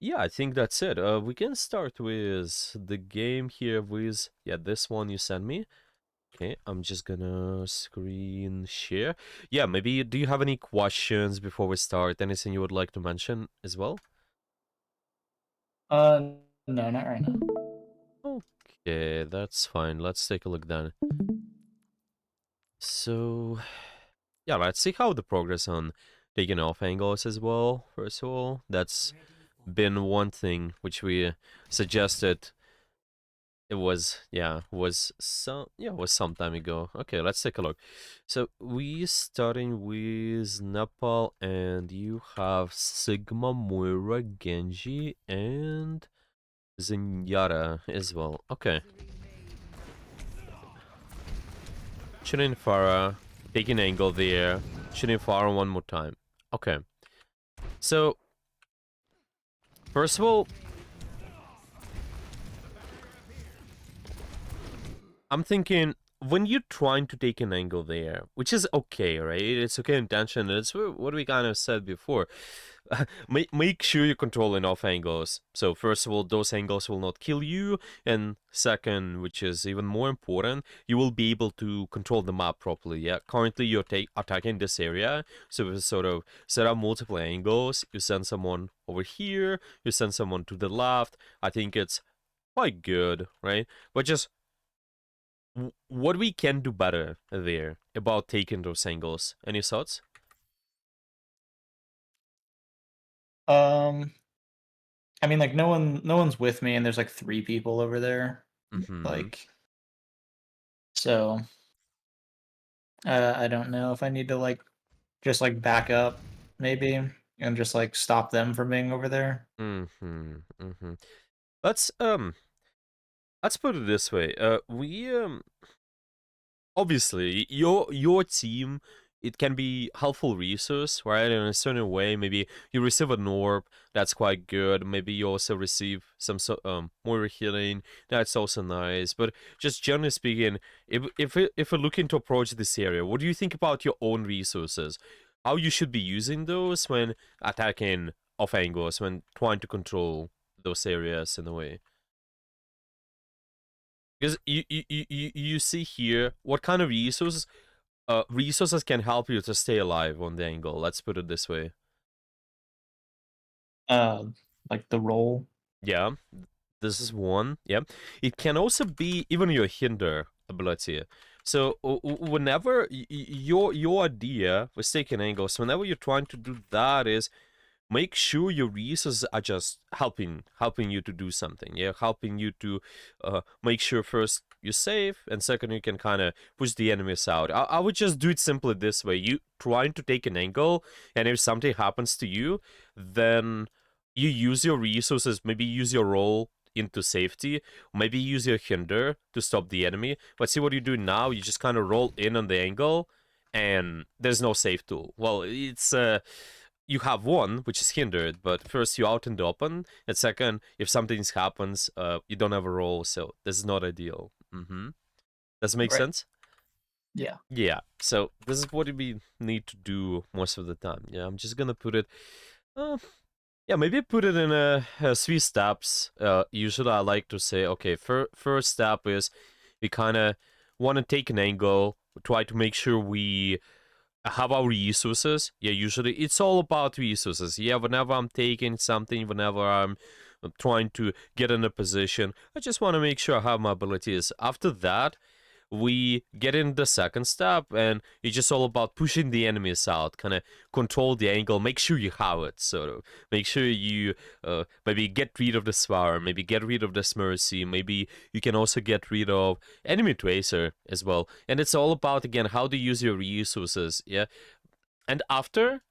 Yeah, I think that's it. We can start with the game here with, yeah, this one you sent me. Okay, I'm just gonna screen share. Yeah, maybe do you have any questions before we start? Anything you would like to mention as well? No, not right now. Okay, that's fine. Let's take a look then. So, yeah, let's see how the progress on taking off angles as well. First of all, that's been one thing which we suggested. It was, yeah, was some time ago. Okay, let's take a look. So we starting with Nepal, and you have Sigma, Moira, Genji, and Zenyatta as well. Okay, shooting Farah, taking angle there, shooting Farah one more time. Okay, so first of all, I'm thinking when you're trying to take an angle there, which is okay, right? It's okay intention. It's what we kind of said before. Make sure you're controlling off angles. So first of all, those angles will not kill you, and second, which is even more important, you will be able to control the map properly. Yeah, currently you're attacking this area, so you sort of set up multiple angles. You send someone over here, you send someone to the left. I think it's quite good, right? But just what we can do better there about taking those angles. Any thoughts? Um, I mean, like no one's with me, and there's like three people over there. Mm-hmm. Like, so I don't know if I need to like just like back up maybe and just like stop them from being over there. Mm-hmm. Mm-hmm. Let's let's put it this way. We obviously your team, it can be helpful resource, right? In a certain way, maybe you receive an orb, that's quite good. Maybe you also receive some more healing, that's also nice. But just generally speaking, if we're looking to approach this area, what do you think about your own resources? How you should be using those when attacking off angles, when trying to control those areas in a way? Because you see here what kind of resources can help you to stay alive on the angle. Let's put it this way. Uh, like the role. Yeah, this is one. Yeah, it can also be even your hinder ability. So whenever your idea with taking angles, whenever you're trying to do that, is make sure your resources are just helping you to do something. Yeah, helping you to make sure first you're safe, and second you can kind of push the enemies out. I would just do it simply this way: you trying to take an angle, and if something happens to you, then you use your resources, maybe use your roll into safety, maybe use your hinder to stop the enemy. But see what you do now, you just kind of roll in on the angle, and there's no safe tool. Well, it's you have one which is hindered, but first you're out in the open, and second, if something happens, you don't have a roll, so this is not ideal. Does it make Right. sense? Yeah. Yeah, so this is what we need to do most of the time. Yeah, I'm just gonna put it uh, yeah, maybe put it in three steps. Usually I like to say, okay, first step is we kind of want to take an angle, try to make sure we have our resources. Yeah, usually it's all about resources. Yeah, whenever I'm taking something, whenever I'm trying to get in a position, I just want to make sure I have my abilities. After that, we get in the second step, and it's just all about pushing the enemies out, kind of control the angle, make sure you have it, sort of make sure you maybe get rid of the Swar, maybe get rid of this Mercy, maybe you can also get rid of enemy tracer as well. And it's all about, again, how to use your resources. Yeah, and after,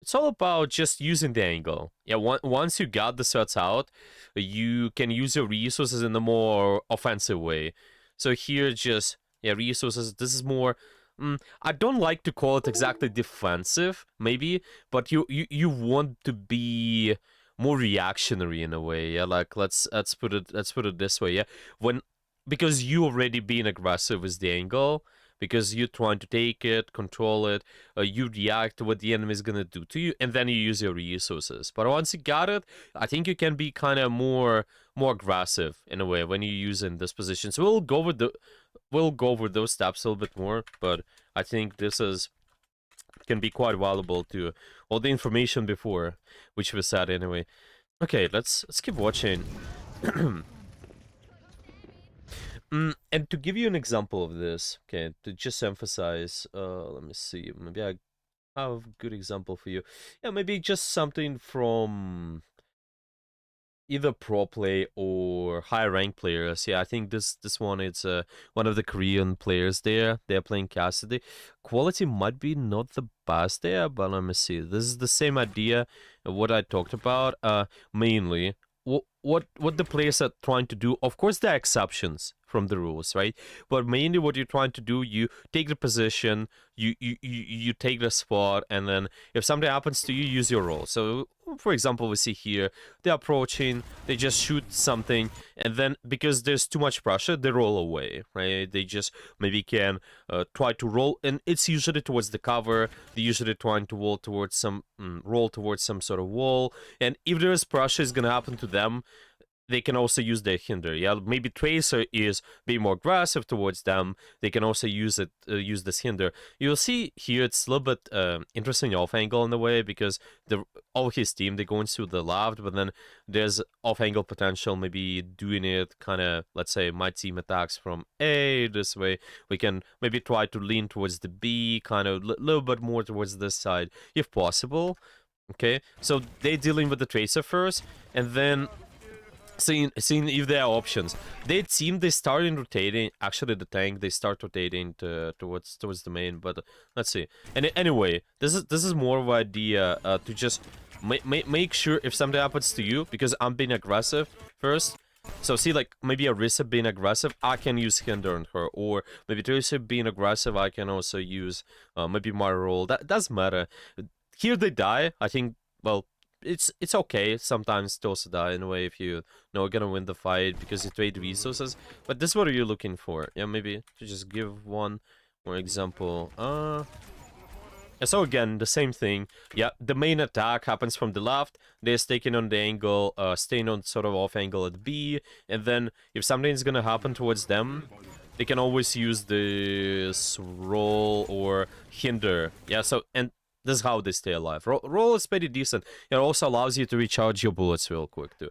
it's all about just using the angle. Yeah, once you got the sets out, you can use your resources in a more offensive way. So here, just, yeah, resources. This is more. I don't like to call it exactly defensive, maybe, but you want to be more reactionary in a way. Yeah, like let's put it this way. Yeah, when because you already being aggressive with the angle, because you're trying to take it, control it, you react to what the enemy is gonna do to you, and then you use your resources. But once you got it, I think you can be kind of more aggressive in a way when you use in this position. So we'll go over those steps a little bit more, but I think this is can be quite valuable to all the information before, which we said anyway. Okay, let's keep watching. And to give you an example of this, okay, to just emphasize, let me see, maybe I have a good example for you. Yeah, maybe just something from either pro play or high rank players. Yeah, I think this one it's one of the Korean players there. They're playing Cassidy. Quality might be not the best there, but let me see. This is the same idea of what I talked about. Mainly what the players are trying to do. Of course, there are exceptions from the rules, right? But mainly, what you're trying to do, you take the position, you take the spot, and then if something happens to you, use your roll. So, for example, we see here they're approaching, they just shoot something, and then because there's too much pressure, they roll away, right? They just maybe can try to roll, and it's usually towards the cover. They usually trying to roll towards some sort of wall, and if there is pressure, is gonna happen to them. They can also use their hinder. Yeah, maybe Tracer is being more aggressive towards them. They can also use this hinder. You'll see here it's a little bit interesting off angle in a way because all his team they go into the left, but then there's off angle potential. Maybe doing it kind of, let's say my team attacks from A this way. We can maybe try to lean towards the B, kind of little bit more towards this side if possible. Okay, so they're dealing with the Tracer first, and then seeing if there are options. Their team they started rotating. Actually, the tank they start rotating towards the main. But let's see. And anyway, this is more of an idea to just make sure if something happens to you, because I'm being aggressive first. So see, like maybe Arisa being aggressive, I can use hinder on her, or maybe Tracer being aggressive, I can also use maybe my roll. That doesn't matter. Here they die. I think. Well, it's okay sometimes to also die in a way if you know you're gonna win the fight because you trade resources. But this is what you're looking for. Yeah, maybe to just give one more example. So again, the same thing. Yeah, the main attack happens from the left. They're staking on the angle, staying on sort of off angle at B, and then if something's gonna happen towards them, they can always use this roll or hinder. Yeah, so and this is how they stay alive. Roll is pretty decent. It also allows you to recharge your bullets real quick too.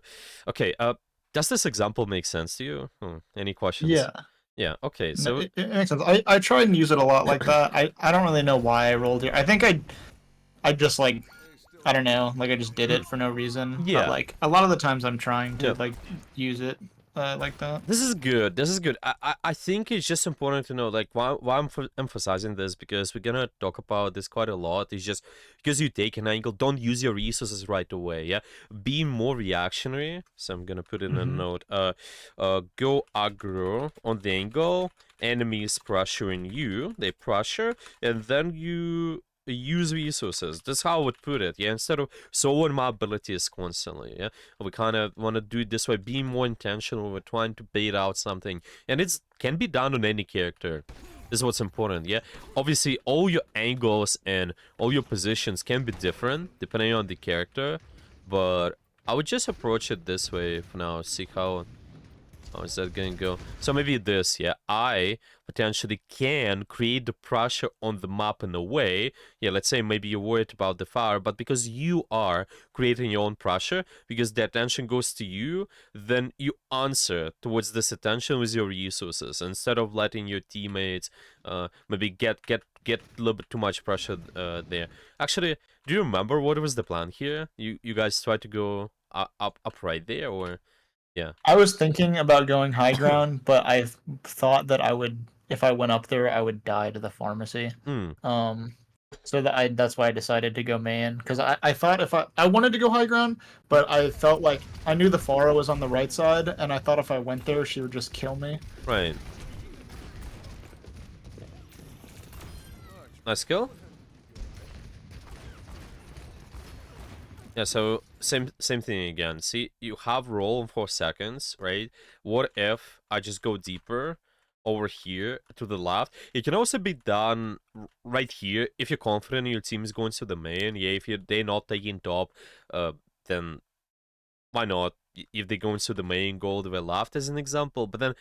Okay, does this example make sense to you? Any questions? Yeah. Yeah, okay, No, so it makes sense. I try and use it a lot like that. I don't really know why I rolled it. I think I just like I don't know, like I just did it for no reason. Yeah. But like a lot of the times I'm trying to Yeah. like use it like that. This is good. This is good. I think it's just important to know, like, why I'm emphasizing this, because we're gonna talk about this quite a lot. It's just because you take an angle, don't use your resources right away. Yeah, be more reactionary. So I'm gonna put in a note. Go aggro on the angle. Enemies pressuring you. They pressure, and then you use resources. That's how I would put it. Yeah, instead of soloing my abilities constantly. Yeah, we kind of want to do it this way, being more intentional. We're trying to bait out something, and it's can be done on any character. This is what's important. Yeah, obviously all your angles and all your positions can be different depending on the character, but I would just approach it this way for now. See how is that going to go? So maybe this, yeah. I potentially can create the pressure on the map in a way. Yeah, let's say maybe you're worried about the fire, but because you are creating your own pressure, because the attention goes to you, then you answer towards this attention with your resources instead of letting your teammates maybe get a little bit too much pressure there. Actually, do you remember what was the plan here? You guys tried to go up right there, or yeah? I was thinking about going high ground, but I thought that I would, if I went up there, I would die to the pharmacy. So that's why I decided to go main, because I thought if I wanted to go high ground, but I felt like I knew the Pharah was on the right side, and I thought if I went there, she would just kill me. Right. Nice kill. Yeah, so same thing again. See, you have roll in 4 seconds, right? What if I just go deeper? over here to the left. It can also be done right here if you're confident your team is going to the main. Yeah, if they're not taking top, then why not? If they go into the main, go to the left as an example. But then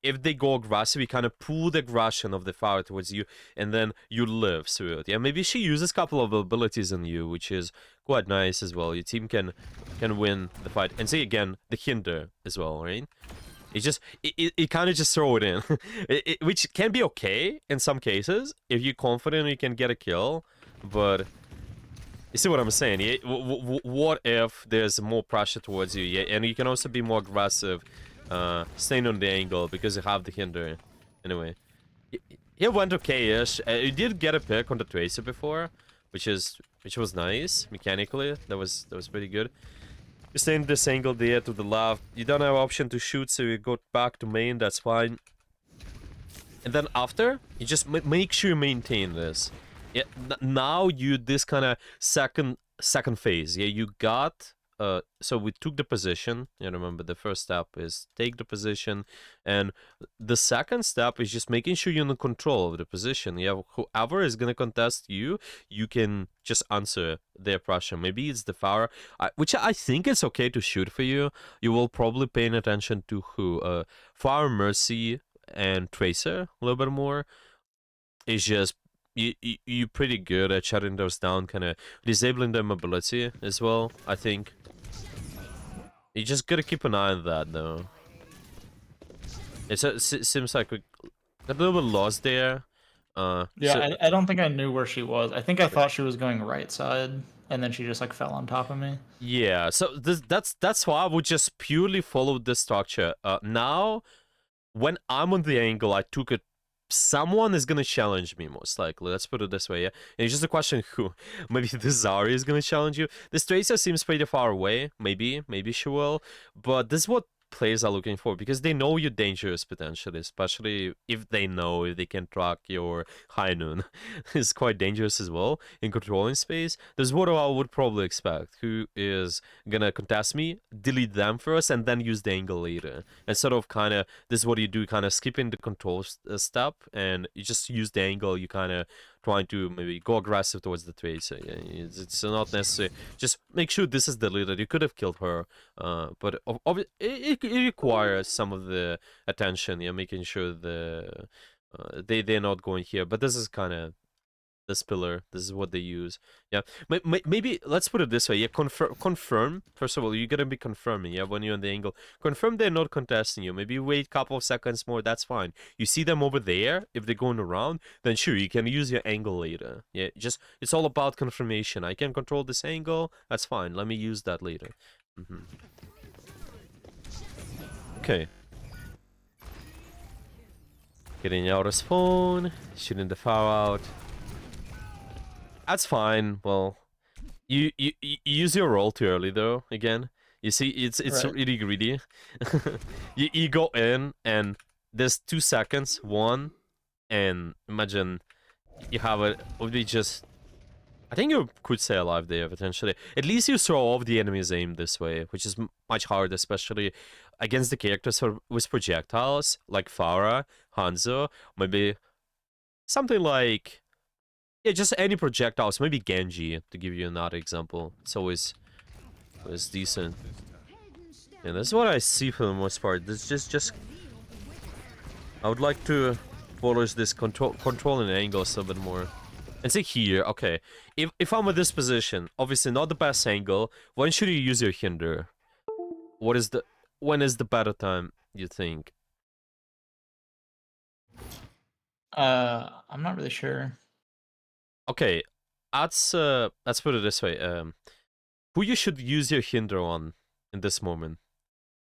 if they go aggressive, you kind of pull the aggression of the fire towards you, and then you live through it. Yeah, maybe she uses a couple of abilities on you, which is quite nice as well. Your team can win the fight. And see again, the hinder as well, right? It just it kind of just throw it in, which can be okay in some cases if you're confident you can get a kill, but you see what I'm saying? Yeah, what if there's more pressure towards you? Yeah, and you can also be more aggressive, staying on the angle because you have the hinder. Anyway, he went okay-ish. You did get a pick on the Tracer before, which was nice mechanically. That was pretty good. You stay in this angle there to the left. You don't have option to shoot, so you go back to main. That's fine. And then after, you just make sure you maintain this. Yeah, now you this kind of second phase. Yeah, you got. So we took the position. You remember the first step is take the position, and the second step is just making sure you're in control of the position. Yeah, whoever is gonna contest you, you can just answer their pressure. Maybe it's the Pharah, which I think it's okay to shoot for you. You will probably paying attention to who, Pharah, Mercy, and Tracer a little bit more. It's just you're pretty good at shutting those down, kind of disabling their mobility as well, I think. You just gotta keep an eye on that, though. It seems like we got a little bit lost there. Yeah, So, I don't think I knew where she was. I think I thought she was going right side, and then she just like fell on top of me. yeah, so that's why I would just purely follow the structure. Now, when I'm on the angle, I took it. Someone is gonna challenge me, most likely. Let's put it this way, yeah? And it's just a question who. Maybe the Zarya is gonna challenge you. This Tracer seems pretty far away. Maybe she will. But this is what players are looking for, because they know you're dangerous potentially, especially if they know if they can track your high noon. It's quite dangerous as well in controlling space. This is what I would probably expect. Who is gonna contest me, delete them first, and then use the angle later. And sort of kind of, this is what you do, kind of skipping the control step, and you just use the angle, you kind of trying to maybe go aggressive towards the Tracer. Yeah, it's not necessary. Just make sure this is the leader. You could have killed her, but it requires some of the attention. Yeah, making sure they're not going here. But this is kind of this pillar. This is what they use. Yeah, maybe let's put it this way. Yeah, confirm. First of all, you're gonna be confirming. Yeah, when you're on the angle, confirm they're not contesting you. Maybe wait a couple of seconds more. That's fine. You see them over there. If they're going around, then sure, you can use your angle later. Yeah, just it's all about confirmation. I can control this angle. That's fine. Let me use that later. Okay. Getting out his phone, shooting the fire out. That's fine. Well, you use your roll too early though. Again, you see, it's Right. really greedy. you go in and there's 2 seconds. One, and imagine you have it. Would be just. I think you could stay alive there potentially. At least you throw off the enemy's aim this way, which is much harder, especially against the characters with projectiles like Pharah, Hanzo, maybe something like. Yeah, just any projectiles, maybe Genji, to give you another example. It's always decent. And that's what I see for the most part. This just I would like to polish this controlling angles a bit more. And see here, okay. If I'm at this position, obviously not the best angle, when should you use your hinder? When is the better time, you think? I'm not really sure. Okay. Let's put it this way. Who you should use your hinder on in this moment?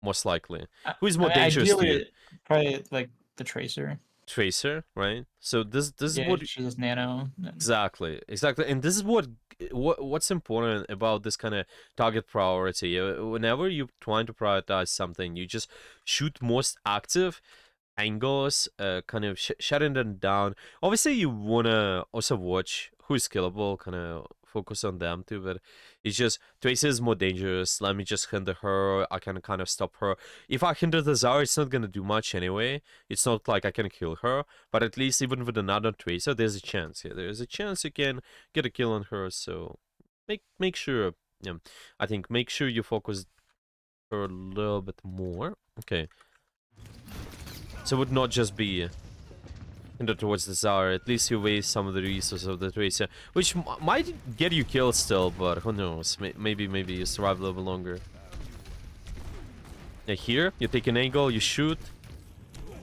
Most likely. Who is more dangerous to you? Ideally, probably like the Tracer. Tracer, right? So this is Yeah, what she just nano. exactly, and this is what's important about this kind of target priority. Whenever you're trying to prioritize something, you just shoot most active angles, kind of shutting them down. Obviously, you wanna also watch who is killable, kind of focus on them too, but it's just Tracer is more dangerous. Let me just hinder her. I can kind of stop her. If I hinder the Zarya, it's not gonna do much anyway. It's not like I can kill her, but at least even with another Tracer, there's a chance. Yeah, there's a chance you can get a kill on her. So make sure. Yeah, I think make sure you focus her a little bit more. Okay. So it would not just be towards the Zarya. At least you waste some of the resources of the Tracer, which might get you killed still, but who knows? Maybe you survive a little bit longer. Yeah, here you take an angle, you shoot.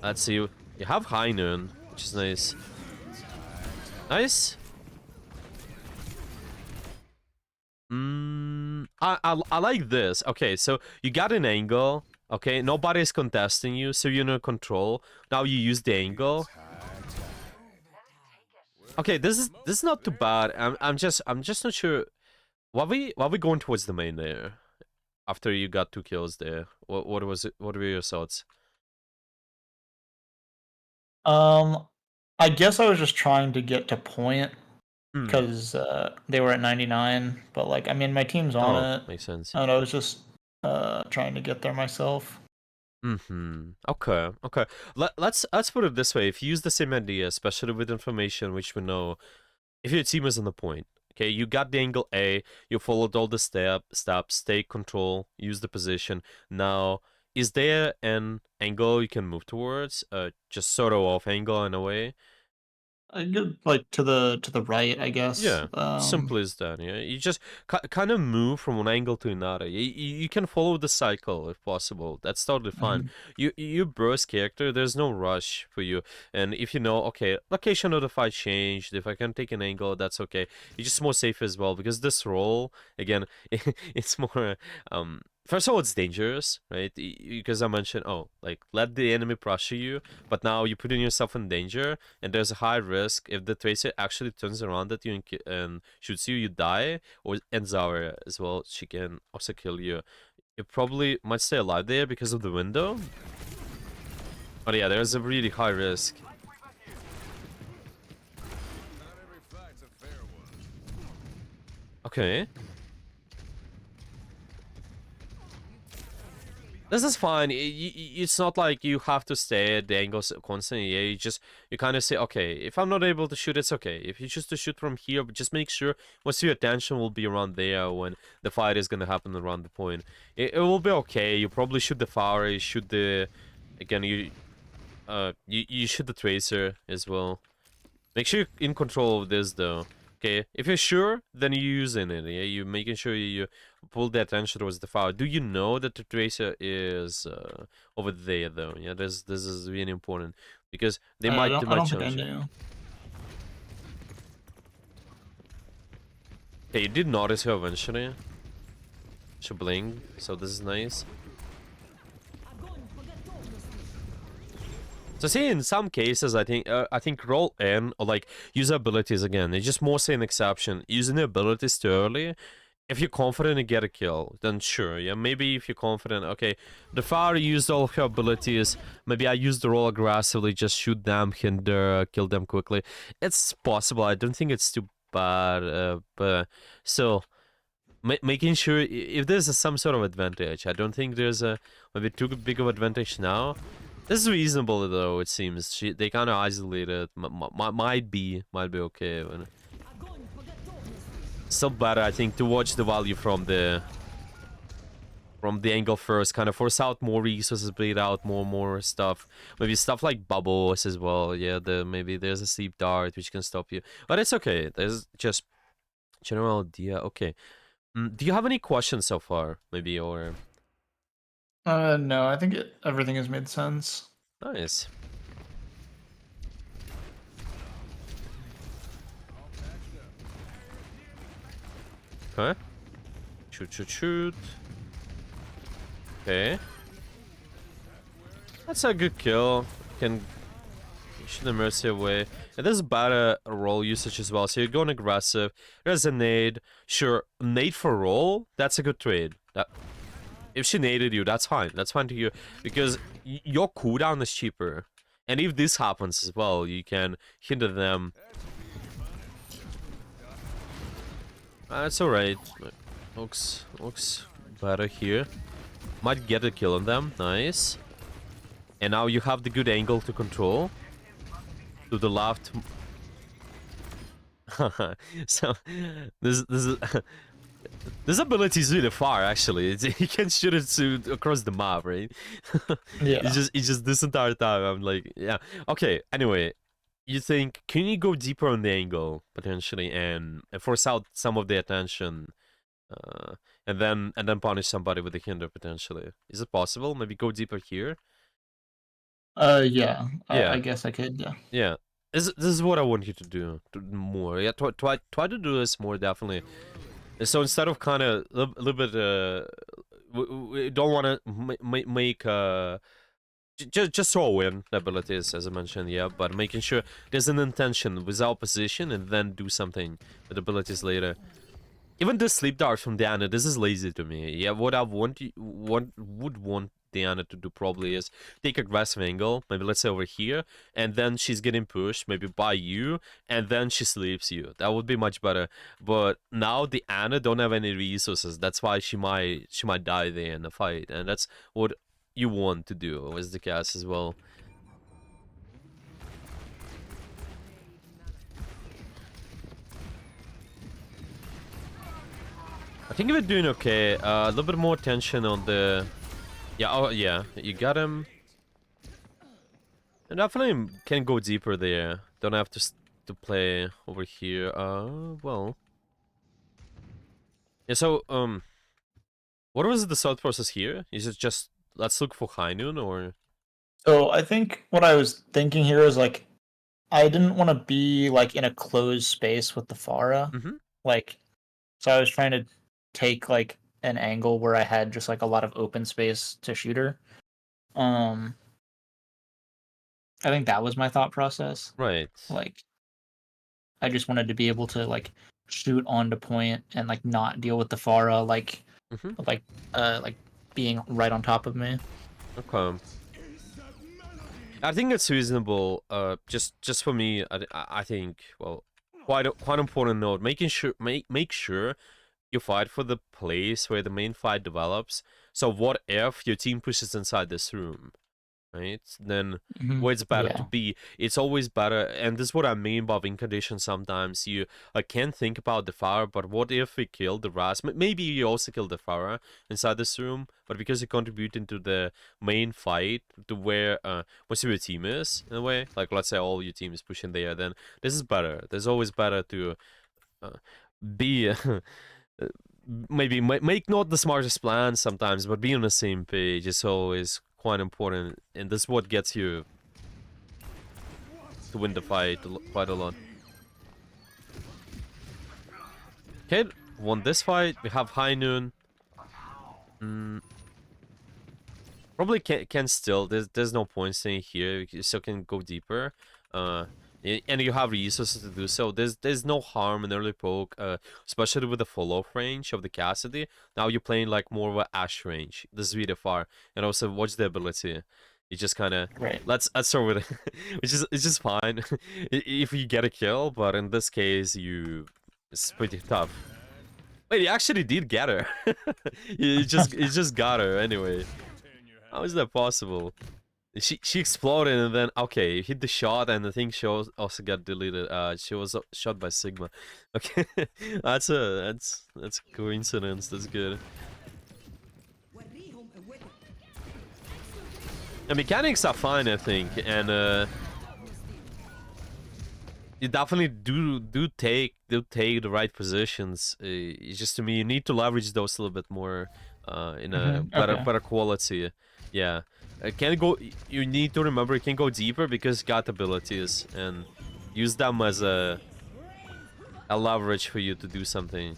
Let's see. You have high noon, which is nice. Nice. I like this. Okay, so you got an angle. Okay, nobody's contesting you, so you're in control. Now you use the angle. Okay, this is not too bad. I'm just not sure. Why we going towards the main there? After you got 2 kills there, what was it? What were your thoughts? I guess I was just trying to get to point because they were at 99. But like, I mean, my team's on it. Makes sense. And I was just trying to get there myself. Okay. Let's put it this way. If you use the same idea, especially with information which we know, if your team is on the point, okay, you got the angle A, you followed all the steps, take control, use the position. Now, is there an angle you can move towards? Just sort of off angle in a way. I get like to the right, I guess. Yeah, simple as that. Yeah, you just kind of move from one angle to another. You can follow the cycle if possible. That's totally fine. You burst character. There's no rush for you. And if you know, okay, location of the fight changed. If I can take an angle, that's okay. You're just more safe as well because this role again, it's more First of all, it's dangerous, right? Because I mentioned, like, let the enemy pressure you, but now you're putting yourself in danger, and there's a high risk if the Tracer actually turns around at you and shoots you, you die, and Zarya as well, she can also kill you. You probably might stay alive there because of the window. But yeah, there's a really high risk. Okay. This is fine. It's not like you have to stay at the angles constantly. Yeah, you kind of say, okay, if I'm not able to shoot, it's okay. If you choose to shoot from here, but just make sure most of your attention will be around there when the fight is gonna happen around the point. It will be okay. You probably shoot the Flower, you shoot the, again, you shoot the Tracer as well. Make sure you're in control of this though. Okay, if you're sure, then you're using it. Yeah, you're making sure you pull the attention towards the Flower. Do you know that the Tracer is over there though? Yeah, this is really important because they might change it. Okay, you did notice her eventually. She blinked, so this is nice. So see, in some cases, I think roll in or like use abilities again. It's just more say an exception. Using the abilities too early. If you're confident you get a kill, then sure, yeah. Maybe if you're confident, okay, the Flower used all of her abilities. Maybe I use the roll aggressively, just shoot them, hinder, kill them quickly. It's possible. I don't think it's too bad, but still, making sure if there's some sort of advantage. I don't think there's maybe too big of advantage now. This is reasonable though, it seems. They kind of isolated. Might be okay. Still better, I think, to watch the value from the angle first. Kind of force out more resources, bleed out more stuff. Maybe stuff like bubbles as well. Yeah, maybe there's a sleep dart which can stop you. But it's okay. There's just general idea. Okay. Do you have any questions so far? Maybe or... No, I think everything has made sense. Nice. Okay. Shoot. Okay. That's a good kill. Can shoot the Mercy away. And this is better roll usage as well. So you're going aggressive. There's a nade. Sure, nade for roll, that's a good trade. If she naded you, that's fine. That's fine to you. Because your cooldown is cheaper. And if this happens as well, you can hinder them. That's alright. Looks better here. Might get a kill on them. Nice. And now you have the good angle to control. To the left. So this is this ability is really far actually. You can shoot it across the map, right? Yeah. It's just this entire time I'm like, yeah. Okay. Anyway, you think can you go deeper on the angle potentially and force out some of the attention, uh, and then punish somebody with a hinder potentially? Is it possible? Maybe go deeper here. Yeah. I Yeah. guess I could. Yeah. Yeah. This is what I want you to do more. Yeah, try to do this more definitely. So instead of kind of a little bit, we don't want to make just throw in abilities as I mentioned, yeah, but making sure there's an intention without position and then do something with abilities later. Even the sleep dart from Diana, this is lazy to me. Yeah, what I would want Diana to do probably is take aggressive angle, maybe let's say over here, and then she's getting pushed, maybe by you, and then she sleeps you. That would be much better. But now Diana don't have any resources. That's why she might die there in the fight, and that's what you want to do with the cast as well. I think we're doing okay. A little bit more tension on the... Yeah, oh yeah, you got him. And definitely can go deeper there. Don't have to play over here. Well. Yeah, so, what was the thought process here? Is it just, let's look for high noon, or... So I think what I was thinking here is like I didn't want to be like in a closed space with the Pharah. Mm-hmm. Like, so I was trying to take like an angle where I had just like a lot of open space to shoot her. I think that was my thought process. Right. Like, I just wanted to be able to like shoot onto point and like not deal with the Pharah Mm-hmm. like being right on top of me. Okay. I think it's reasonable. Just for me, I think, well, quite important note. Make sure you fight for the place where the main fight develops. So what if your team pushes inside this room, right? Then where it's better to Yeah. be. It's always better, and this is what I mean by win condition. Sometimes you can't think about the Pharah, but what if we kill the Ras? Maybe you also kill the Pharah inside this room, but because you contribute into the main fight to where most of your team is, in a way, like let's say all your team is pushing there, then this is better. There's always better to be maybe make not the smartest plans sometimes, but be on the same page is always quite important, and this is what gets you to win the fight quite a lot. Okay, won this fight. We have high noon. Probably can still. There's no point staying here. You still can go deeper. And you have resources to do so. There's no harm in early poke, especially with the follow-off range of the Cassidy. Now you're playing like more of an Ash range. This is really far, and also watch the ability. You just kind of Right. let's start with it. It's just fine if you get a kill, but in this case it's pretty tough. Wait, he actually did get her. he just got her anyway. How is that possible? She exploded and then okay, hit the shot and the thing also got deleted. She was shot by Sigma. Okay, that's coincidence. That's good. The mechanics are fine, I think, and you definitely do take the right positions. It's just to me you need to leverage those a little bit more, in a better quality. Yeah. Can go. You need to remember you can go deeper because got abilities and use them as a leverage for you to do something.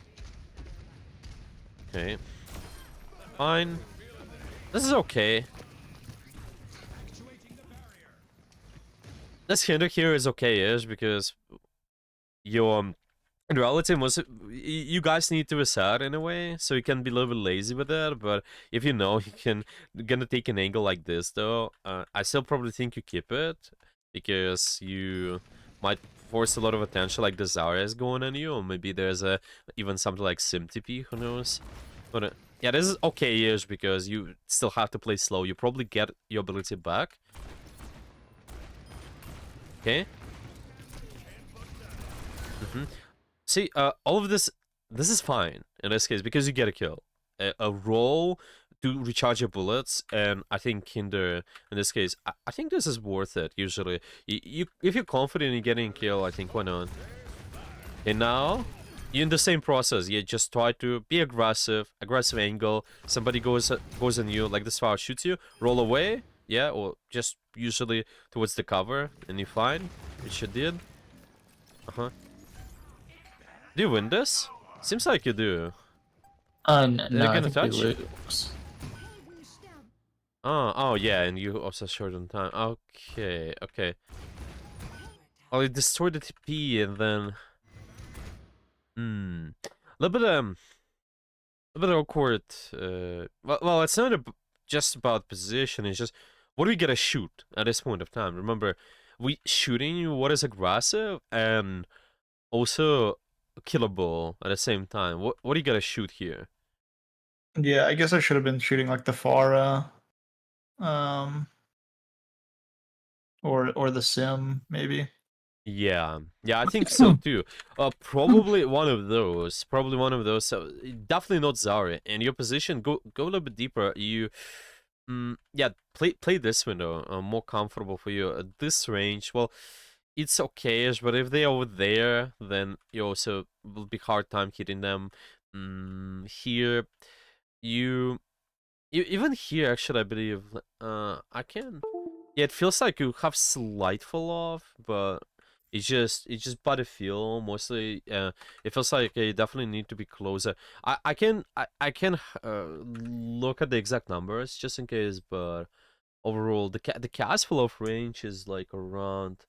Okay. Fine. This is okay. This hinder here is okay-ish because your in reality, you guys need to reset in a way, so you can be a little bit lazy with it. But if you know gonna take an angle like this, though, I still probably think you keep it because you might force a lot of attention, like the Zarya is going on you, or maybe there's even something like Sim TP, who knows? But yeah, this is okay-ish because you still have to play slow. You probably get your ability back. Okay. See, all of this is fine in this case because you get a kill. A roll to recharge your bullets, and I think in this case, I think this is worth it. Usually, if you're confident in getting a kill, I think why not? And now, you're in the same process. You just try to be aggressive angle. Somebody goes on you, like this fire shoots you, roll away, yeah, or just usually towards the cover, and you're fine, which you did. Do you win this? Seems like you do. No, I Gonna think we touch? lose. Oh yeah, and you also short on time. Okay, okay. Oh, you destroyed the TP and then a little bit a bit awkward. Well, it's not just about position. It's just what do we get to shoot at this point of time? Remember, we shooting what is aggressive and also killable at the same time. What do you gotta shoot here? Yeah, I guess I should have been shooting like the Pharah, um, or the Sim maybe. Yeah, I think so too. Probably one of those. Probably one of those. So definitely not Zarya. And your position, go a little bit deeper. You, yeah, play this window. More comfortable for you. This range, well, it's okayish, but if they are over there, then you also will be hard time hitting them. Here, you even here actually, I believe. I can. Yeah, it feels like you have slight fall off, but it's just by the feel mostly. It feels like you definitely need to be closer. I can look at the exact numbers just in case, but overall the cast fall off range is like around.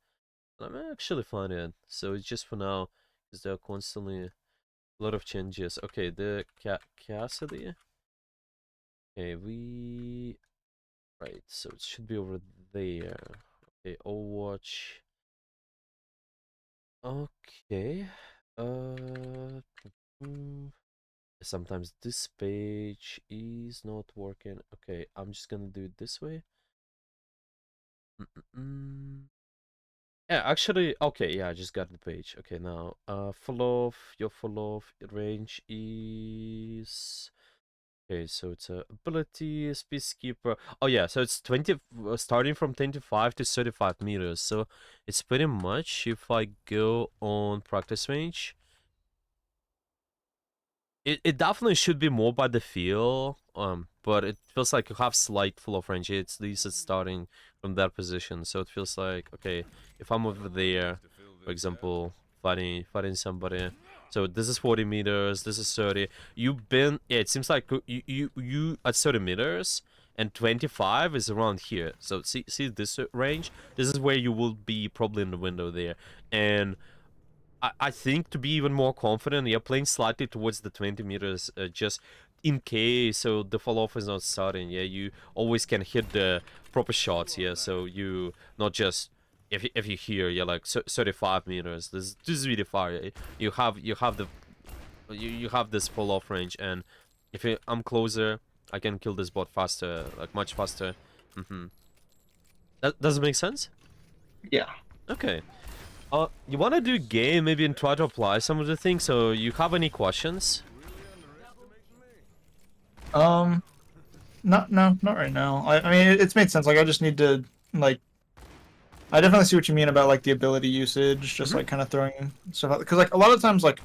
I'm actually find it. So it's just for now because there are constantly a lot of changes. Okay, the Cassidy. Okay, right. So it should be over there. Okay, Overwatch. Okay. Hmm, sometimes this page is not working. Okay, I'm just gonna do it this way. Mm-mm-mm. Yeah, actually, okay, yeah, I just got the page. Okay, now, your full off range is okay, so it's a ability, Peacekeeper. Oh yeah, so it's 20, starting from 25 to 35 meters. So it's pretty much if I go on practice range, it definitely should be more by the feel. But it feels like you have slight full of range. At least it's starting from that position. So it feels like okay, if I'm over there, for example, fighting somebody. So this is 40 meters. This is 30. You've been. Yeah, it seems like you at 30 meters and 25 is around here. So see this range. This is where you will be probably in the window there, and I think to be even more confident, you're playing slightly towards the 20 meters, just in case, so the fall off is not starting. Yeah, you always can hit the proper shots. Yeah, so you not just if you hear, yeah, like 35 meters. This is really far. Yeah? You have this fall off range, and if I'm closer, I can kill this bot faster, like much faster. That does it make sense? Yeah. Okay. You want to do game maybe and try to apply some of the things. So you have any questions? Not right now. I mean, it's made sense. Like, I just need to like. I definitely see what you mean about like the ability usage, just like kind of throwing stuff out. Because like a lot of times, like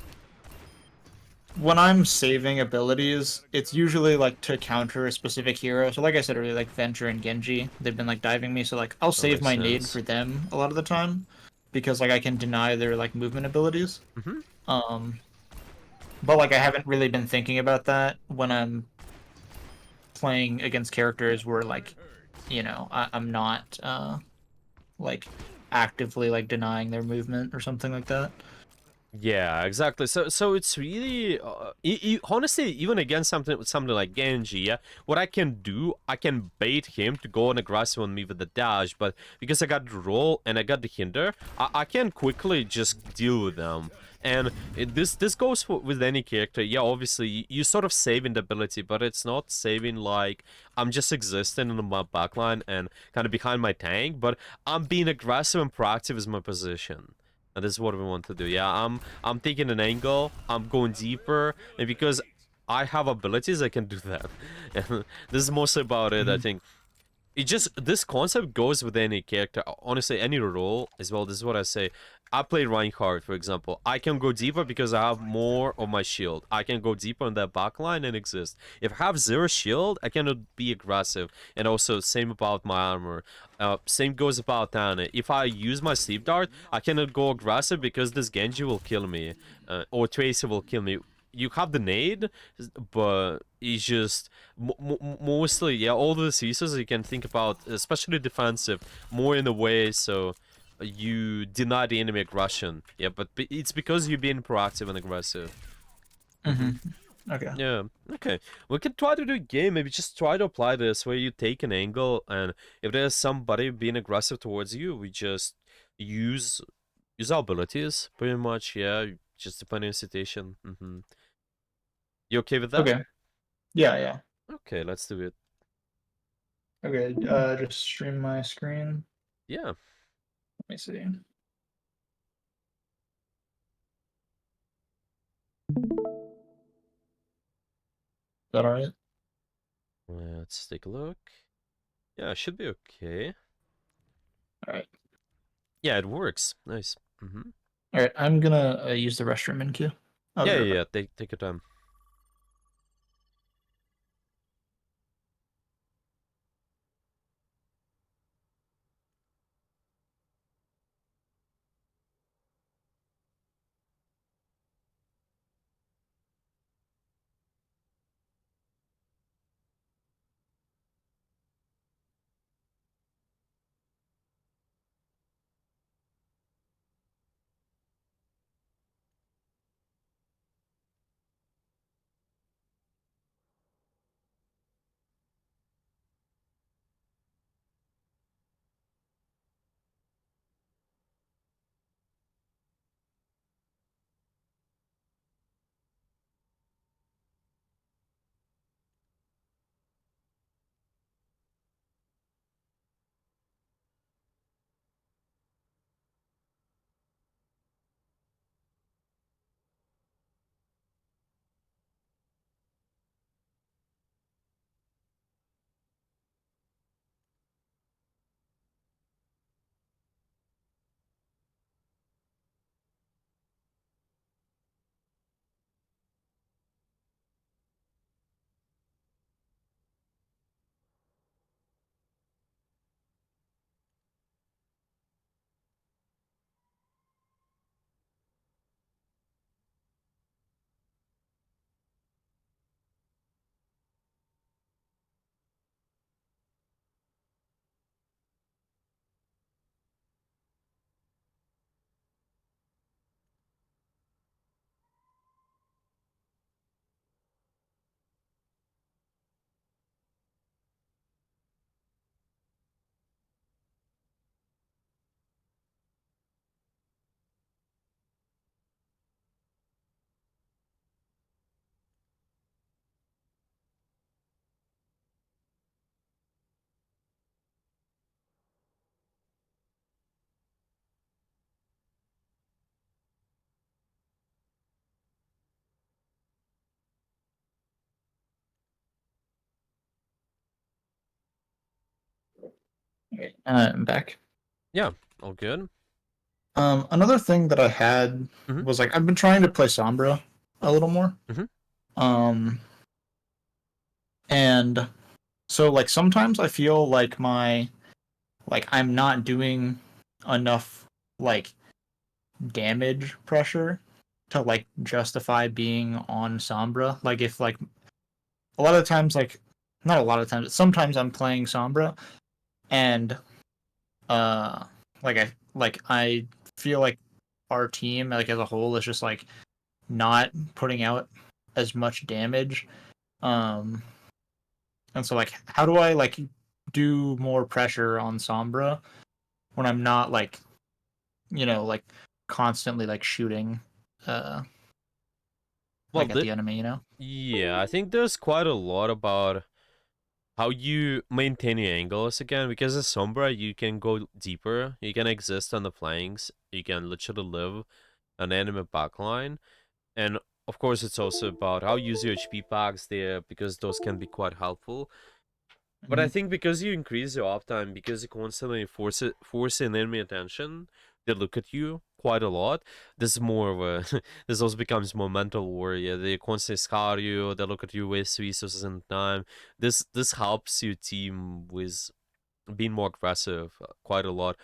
when I'm saving abilities, it's usually like to counter a specific hero. So like I said earlier, like Venture and Genji, they've been like diving me. So like I'll That save makes my nade sense. for them a lot of the time, because like I can deny their like movement abilities. Mm-hmm. But like I haven't really been thinking about that when I'm playing against characters where like, I'm not like actively like denying their movement or something like that. Yeah, exactly. So it's really honestly, even against something like Genji, yeah, what I can do, I can bait him to go on aggressive on me with the dash, but because I got the roll and I got the hinder, I can quickly just deal with them. And this goes with any character. Yeah, obviously you sort of saving the ability, but it's not saving like I'm just existing in my backline and kind of behind my tank, but I'm being aggressive and proactive is my position. And this is what we want to do. Yeah, I'm taking an angle, I'm going deeper, and because I have abilities, I can do that. And this is mostly about it, I Mhm. think. It just, this concept goes with any character, honestly, any role as well. This is what I say. I play Reinhardt, for example. I can go deeper because I have more of my shield. I can go deeper in that backline and exist. If I have zero shield, I cannot be aggressive. And also, same about my armor. Same goes about Tana. If I use my sleep dart, I cannot go aggressive because this Genji will kill me. Or Tracer will kill me. You have the nade, but it's just mostly, yeah, all the diseases you can think about, especially defensive, more in a way so you deny the enemy aggression. Yeah, but it's because you're being proactive and aggressive. Mm-hmm. Okay. Yeah, okay. We can try to do a game, maybe just try to apply this where you take an angle, and if there's somebody being aggressive towards you, we just use our abilities, pretty much, yeah, just depending on the situation. You okay with that? Okay. Yeah, yeah. Okay, let's do it. Okay. Just stream my screen. Yeah. Let me see. Is that all right? Let's take a look. Yeah, it should be okay. All right. Yeah, it works. Nice. All right. I'm gonna use the restroom in queue. I'll be Yeah, right yeah, back. yeah. Take your time. Okay. I'm back. Yeah, all good. Another thing that I had Mm-hmm. was like I've been trying to play Sombra a little more. Mm-hmm. Um, and so like sometimes I feel like I'm not doing enough like damage pressure to like justify being on Sombra. Like if like a lot of times like not a lot of times, sometimes I'm playing Sombra and uh I feel like our team like as a whole is just like not putting out as much damage. And so like how do I like do more pressure on Sombra when I'm not like like constantly like shooting Well, like at the enemy, yeah, I think there's quite a lot about how you maintain your angles again, because as Sombra you can go deeper, you can exist on the flanks, you can literally live an enemy backline, and of course it's also about how you use your HP packs there, because those can be quite helpful. But I Mhm. think because you increase your uptime, because you constantly force an enemy attention, they look at you quite a lot. This is more of a this also becomes more mental warrior. They constantly scout you, they look at you, waste resources and time. This helps your team with being more aggressive quite a lot.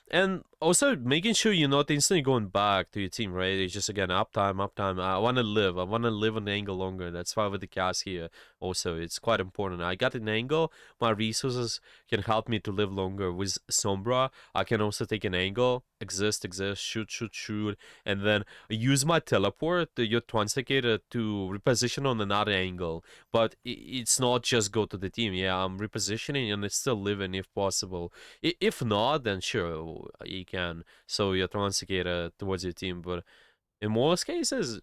And also making sure you're not instantly going back to your team, right? It's just again uptime, uptime. I want to live. I want to live an angle longer. That's why with the cast here, also it's quite important. I got an angle. My resources can help me to live longer. With Sombra, I can also take an angle, exist, shoot, and then use my teleport, your Twansticator, to reposition on another angle. But it's not just go to the team. Yeah, I'm repositioning and it's still living if possible. If not, then sure, you can sow your Transicator towards your team. But in most cases,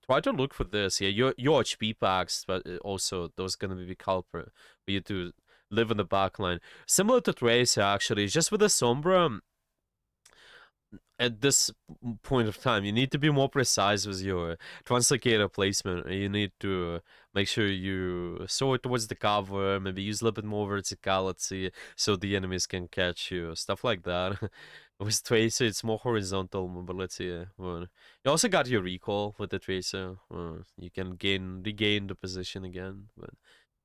try to look for this. Yeah, your HP packs, but also those gonna be big culprit for you to live in the backline. Similar to Tracer, actually, just with the Sombra, at this point of time, you need to be more precise with your translocator placement. You need to make sure you soar it towards the cover, maybe use a little bit more verticality so the enemies can catch you, stuff like that. With Tracer, it's more horizontal mobility. But you also got your recall with the Tracer. You can regain the position again. But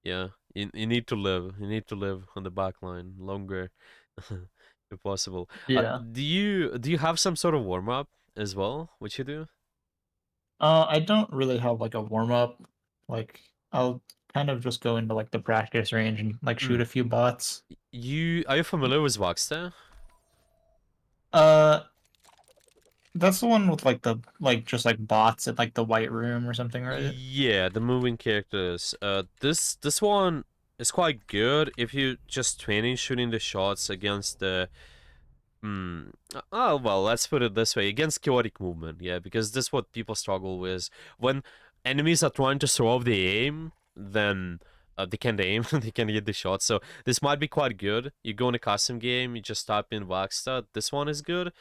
yeah, you need to live. You need to live on the back line longer. If possible. Yeah. Do you have some sort of warm up as well? What you do? I don't really have like a warm up. Like I'll kind of just go into like the practice range and like shoot Mm. a few bots. You are you familiar with Voxter? Uh, that's the one with like the like just like bots at like the white room or something, right? Yeah, the moving characters. This one is quite good if you just training shooting the shots against the. Hmm. Oh well, let's put it this way: against chaotic movement. Yeah, because this is what people struggle with when enemies are trying to throw off the aim. Then they can't aim, they can hit the shot. So this might be quite good. You go in a custom game, you just type in Vaxta. This one is good.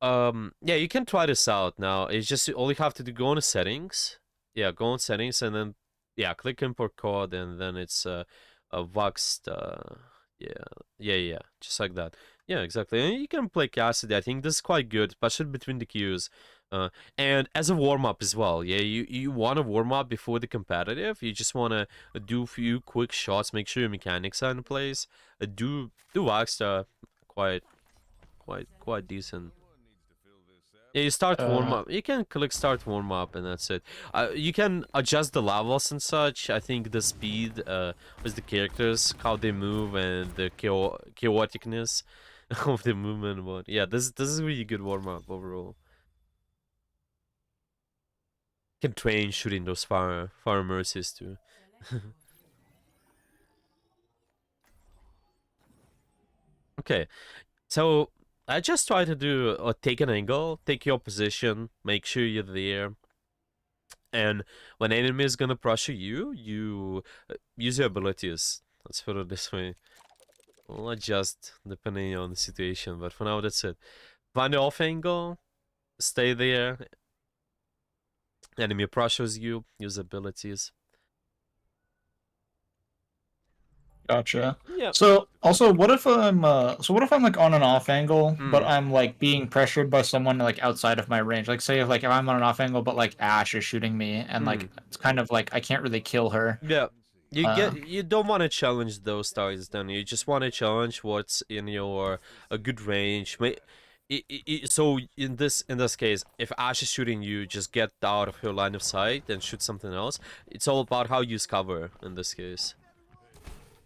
Yeah, you can try this out now. It's just all you have to do, go into settings. Yeah, go on settings and then yeah, click import code and then it's a Voxed yeah, yeah, just like that. Yeah, exactly. And you can play Cassidy. I think this is quite good, especially between the queues. And as a warm up as well. Yeah, you want to warm up before the competitive. You just want to do a few quick shots, make sure your mechanics are in place. Do Voxed quite decent. Yeah, you start warm Uh, up. You can click start warm up, and that's it. You can adjust the levels and such. I think the speed, with the characters, how they move, and the chaoticness of the movement. But yeah, this is really good warm up overall. You can train shooting those far mercies too. Okay, so I just try to do take an angle, take your position, make sure you're there. And when enemy is gonna pressure you, you use your abilities. Let's put it this way. We'll adjust depending on the situation, but for now that's it. Find the off angle, stay there. Enemy pressures you, use abilities. gotcha. Yeah. So also, what if I'm like on an off angle, but Mm. I'm like being pressured by someone like outside of my range? Like say if I'm on an off angle, but like Ash is shooting me, and Mm. like it's kind of like I can't really kill her. Yeah. Uh, You don't want to challenge those targets then. You just want to challenge what's in your a good range. So in this case, if Ash is shooting you, just get out of her line of sight and shoot something else. It's all about how you use cover in this case.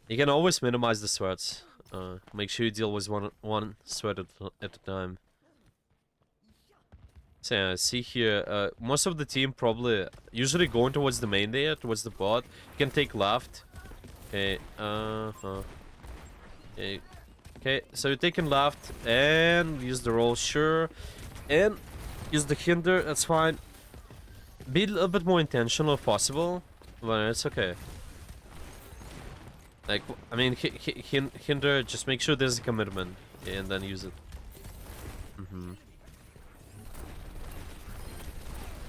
You can always minimize the sweats. Make sure you deal with one sweat at a time. So yeah, see here, most of the team probably usually going towards the main there, towards the bot. You can take left. Okay, okay, okay, so you're taking left and use the roll, sure. And use the hinder, that's fine. Be a little bit more intentional if possible, but it's okay. Like, I mean, hinder, just make sure there's a commitment, and then use it.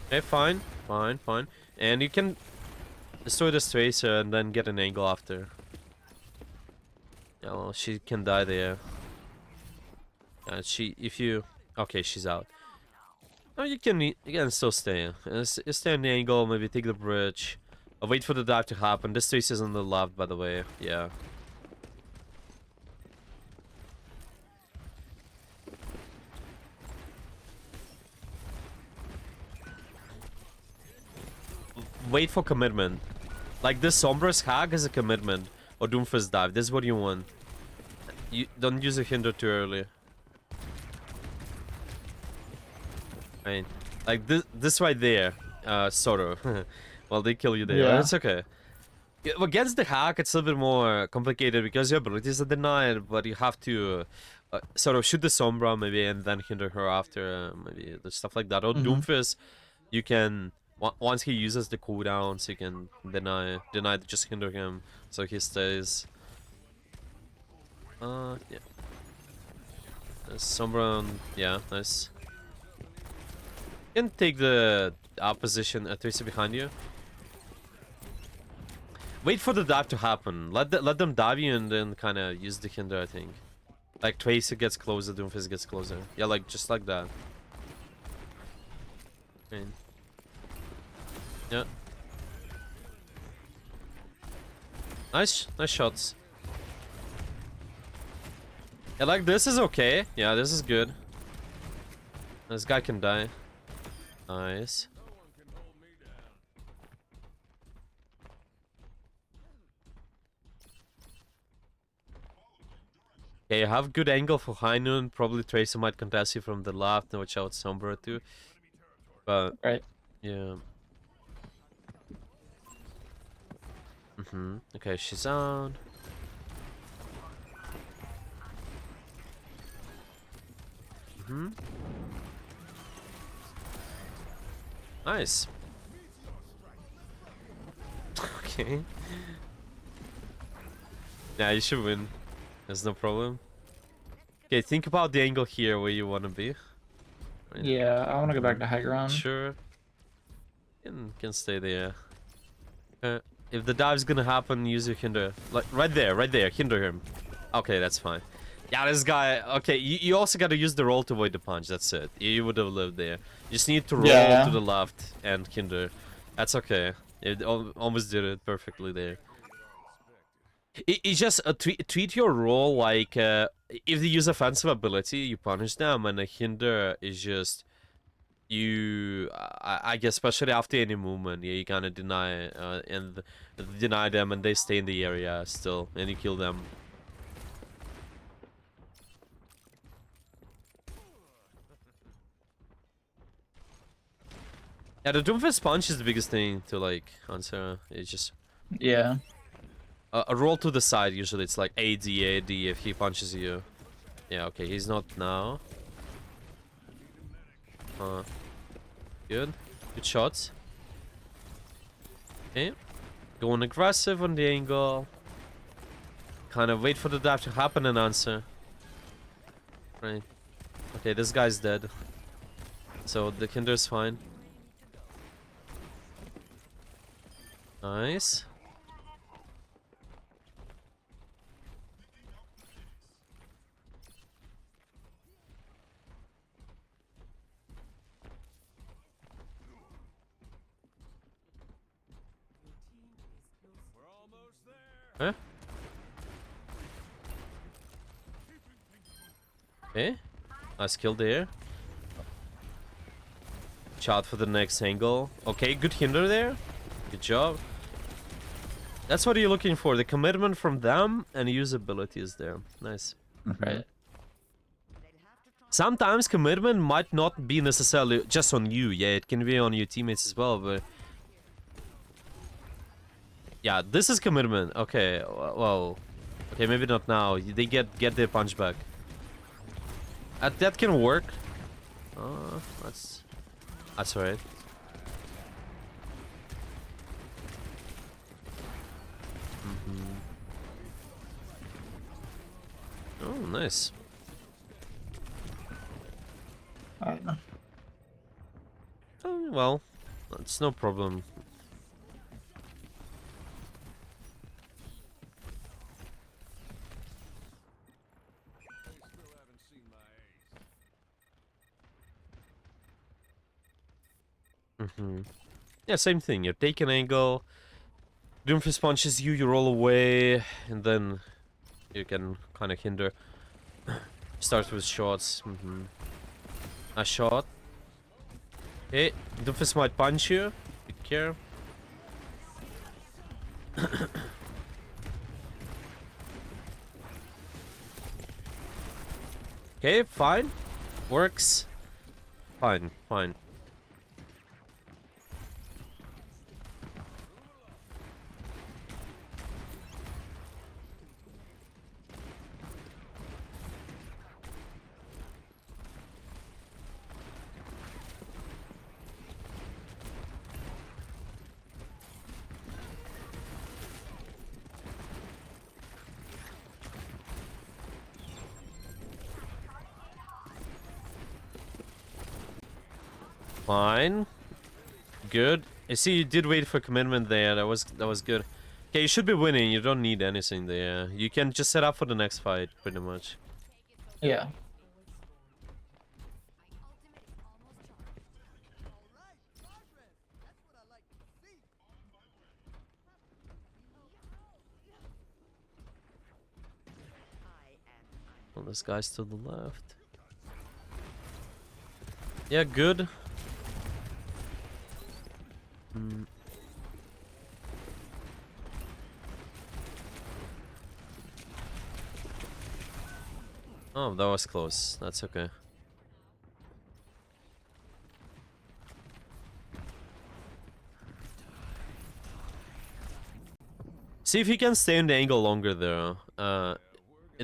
Okay, fine, fine. And you can destroy the tracer and then get an angle after. Yeah, well, she can die there. If you... Okay, she's out. Oh, you can still stay. Stay on the angle, maybe take the bridge. Wait for the dive to happen. This tracer's on the left, by the way. Yeah. Wait for commitment. Like this Sombra's hack is a commitment. Or Doomfist dive. This is what you want. You don't use a hinder too early. I mean, like this right there. Sort of. Well, they kill you there. Yeah. It's okay. Yeah, against the hack, it's a little bit more complicated because your abilities are denied, but you have to sort of shoot the Sombra maybe and then hinder her after, maybe stuff like that. Or Doomfist, you can once he uses the cooldowns, you can deny just hinder him so he stays. Yeah. Sombra, yeah, nice. You can take the opposition Tracer behind you. Wait for the dive to happen. Let them dive you and then kind of use the hinder, I think. Like Tracer gets closer, Doomfist gets closer. Yeah, like just like that. Okay. Yeah. Nice shots. Yeah, like this is okay. Yeah, this is good. This guy can die. Nice. Yeah, you have good angle for high noon. Probably Tracer might contest you from the left. Watch out, Sombra too. But right. Yeah. Okay, she's on. Nice. Okay. Yeah, you should win. There's no problem. Okay, think about the angle here where you want to be. Right. Yeah, I want to go back to high ground. Sure. Can stay there. If the dive's gonna happen, use your hinder. Like right there, hinder him. Okay, that's fine. Yeah, this guy. Okay, you also gotta use the roll to avoid the punch. That's it. You would have lived there. You just need to roll to the left and hinder. That's okay. It almost did it perfectly there. It just treat your roll like if they use offensive ability, you punish them, and a hinder is just you. I guess especially after any movement, yeah, you kind of deny and deny them, and they stay in the area still, and you kill them. Yeah, the Doomfist punch is the biggest thing to like answer. It's just a roll to the side. Usually it's like AD if he punches you. Yeah, okay, he's not now. Good shots. Okay, going aggressive on the angle. Kind of wait for the dive to happen and answer. Right. Okay, this guy's dead. So the Kinder's fine. Nice. Huh? Okay. Nice kill there. Shot for the next angle. Okay, good hinder there. Good job. That's what you're looking for. The commitment from them and usability is there. Nice. Right. Sometimes commitment might not be necessarily just on you. Yeah, it can be on your teammates as well, but... Yeah, this is commitment. Okay, well... Okay, maybe not now. They get their punch back. That can work. That's right. Oh, nice. Oh, well, that's no problem. Yeah, same thing. You take an angle, Doomfist punches you, you roll away, and then you can kind of hinder. Start with shots. A shot. Okay, Doomfist might punch you. Be careful. Okay, fine. Works. Fine, fine. Fine. Good. I see you did wait for commitment there. That was good. Okay, you should be winning. You don't need anything there. You can just set up for the next fight, pretty much. Yeah. Well, this guy's to the left. Yeah, good. Oh, that was close. That's okay. See if you can stay in the angle longer there.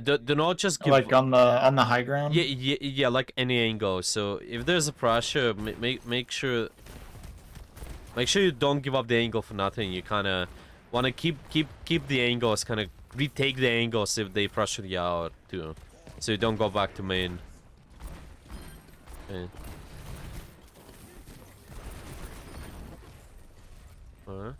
Do not just give... Like on the high ground. Yeah, like any angle. So if there's a pressure, make sure you don't give up the angle for nothing. You kind of want to keep the angles, kind of retake the angles if they pressure you out too, so you don't go back to main. Okay. Alright.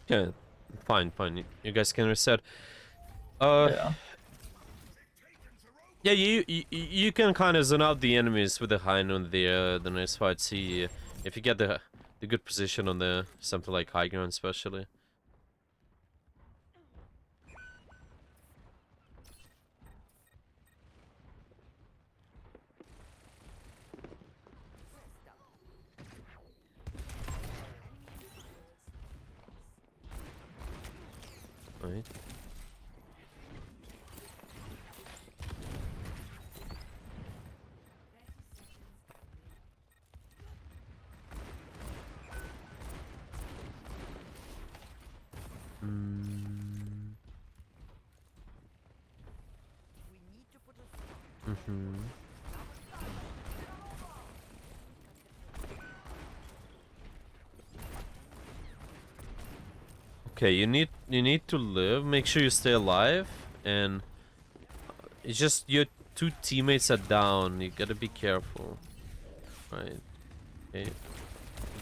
Yeah, fine. You guys can reset. Yeah. Yeah, you can kind of zone out the enemies with the high on the next fight. See if you get the good position on the something like high ground, especially. Right. Okay, you need to live. Make sure you stay alive, and it's just your two teammates are down. You gotta be careful. Right. Okay.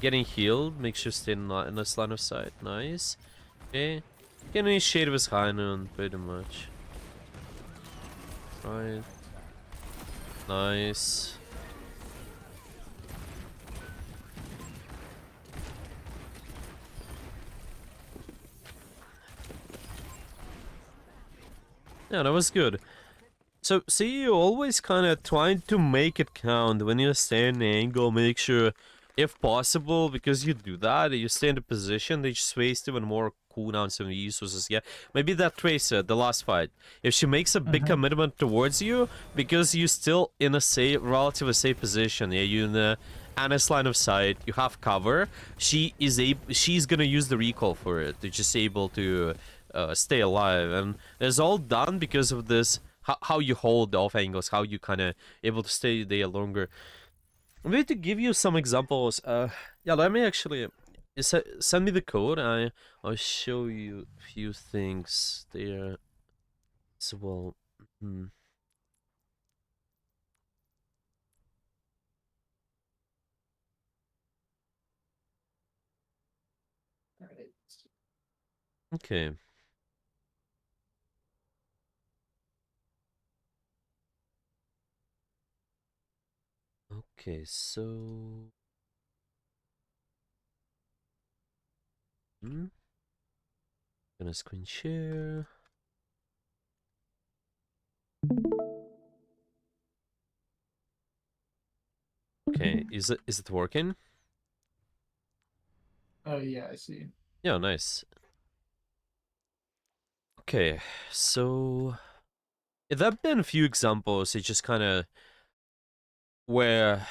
Getting healed. Make sure you stay in this line of sight. Nice. Okay. Can initiate with high noon, pretty much. Right. Nice. Yeah, that was good. So, see, you always kind of trying to make it count when you stay in the angle. Make sure, if possible, because you do that, you stay in the position, they just waste even more cooldowns and resources. Yeah, maybe that Tracer, the last fight, if she makes a big commitment towards you, because you're still in a safe, relatively safe position. Yeah, you're in the Anna's line of sight. You have cover. She's gonna use the recall for it. To just able to stay alive, and it's all done because of this. How you hold the off angles, how you kind of able to stay there longer. I'm going to give you some examples. Yeah, let me actually send me the code. I'll show you a few things there as well. Hmm. Okay. Okay, so gonna screen share. Okay, is it working? Oh yeah, I see. Yeah, nice. Okay, so there have been a few examples. It just kind of where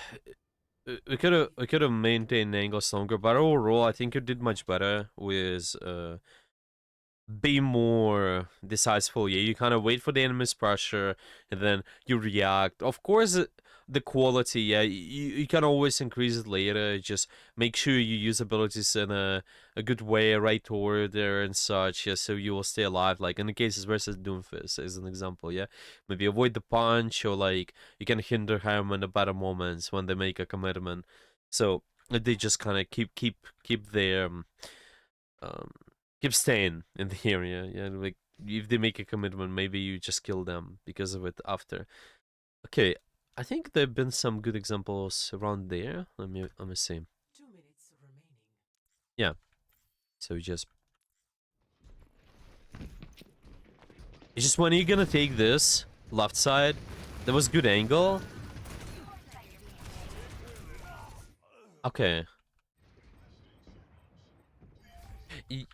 we could have maintained angles longer, but overall, I think you did much better with be more decisive. Yeah, you kind of wait for the enemy's pressure, and then you react. Of course, the quality, yeah, you can always increase it later. Just make sure you use abilities in a good way, right order and such, yeah, so you will stay alive. Like in the cases versus Doomfist, as an example, yeah, maybe avoid the punch, or like you can hinder him in the better moments when they make a commitment. So they just kind of keep their um, keep staying in the area. Yeah, like if they make a commitment, maybe you just kill them because of it after. Okay, I think there've been some good examples around there. Let me see. 2 minutes remaining. Yeah, so just it's just when you're gonna take this left side, there was good angle. Okay. It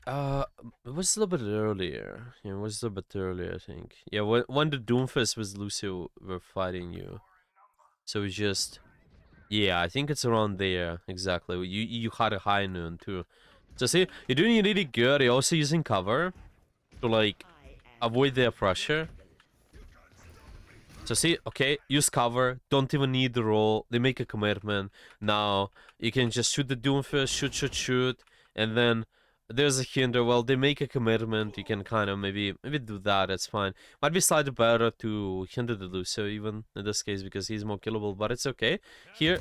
was a little bit earlier. Yeah, it was a little bit earlier, I think. Yeah, when the Doomfist was Lucio were fighting you. So it's just yeah, I think it's around there exactly. You had a high noon too. So see, you're doing really good. You're also using cover to like avoid their pressure. So see, okay, use cover. Don't even need the roll. They make a commitment. Now you can just shoot the Doomfist, shoot, and then there's a hinder. Well, they make a commitment. You can kind of maybe do that. That's fine. Might be slightly better to hinder the Lucio even in this case because he's more killable, but it's okay. Here,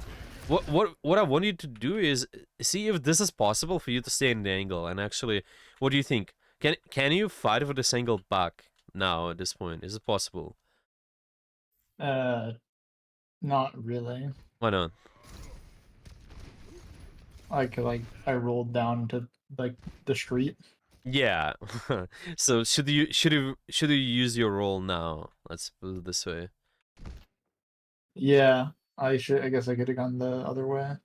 what I want you to do is see if this is possible for you to stay in the angle. And actually, what do you think? Can you fight for this angle back now at this point? Is it possible? Uh, not really. Why not? Like I rolled down to like the street. Yeah. So should you use your roll now? Let's put it this way. Yeah, I should. I guess I could have gone the other way.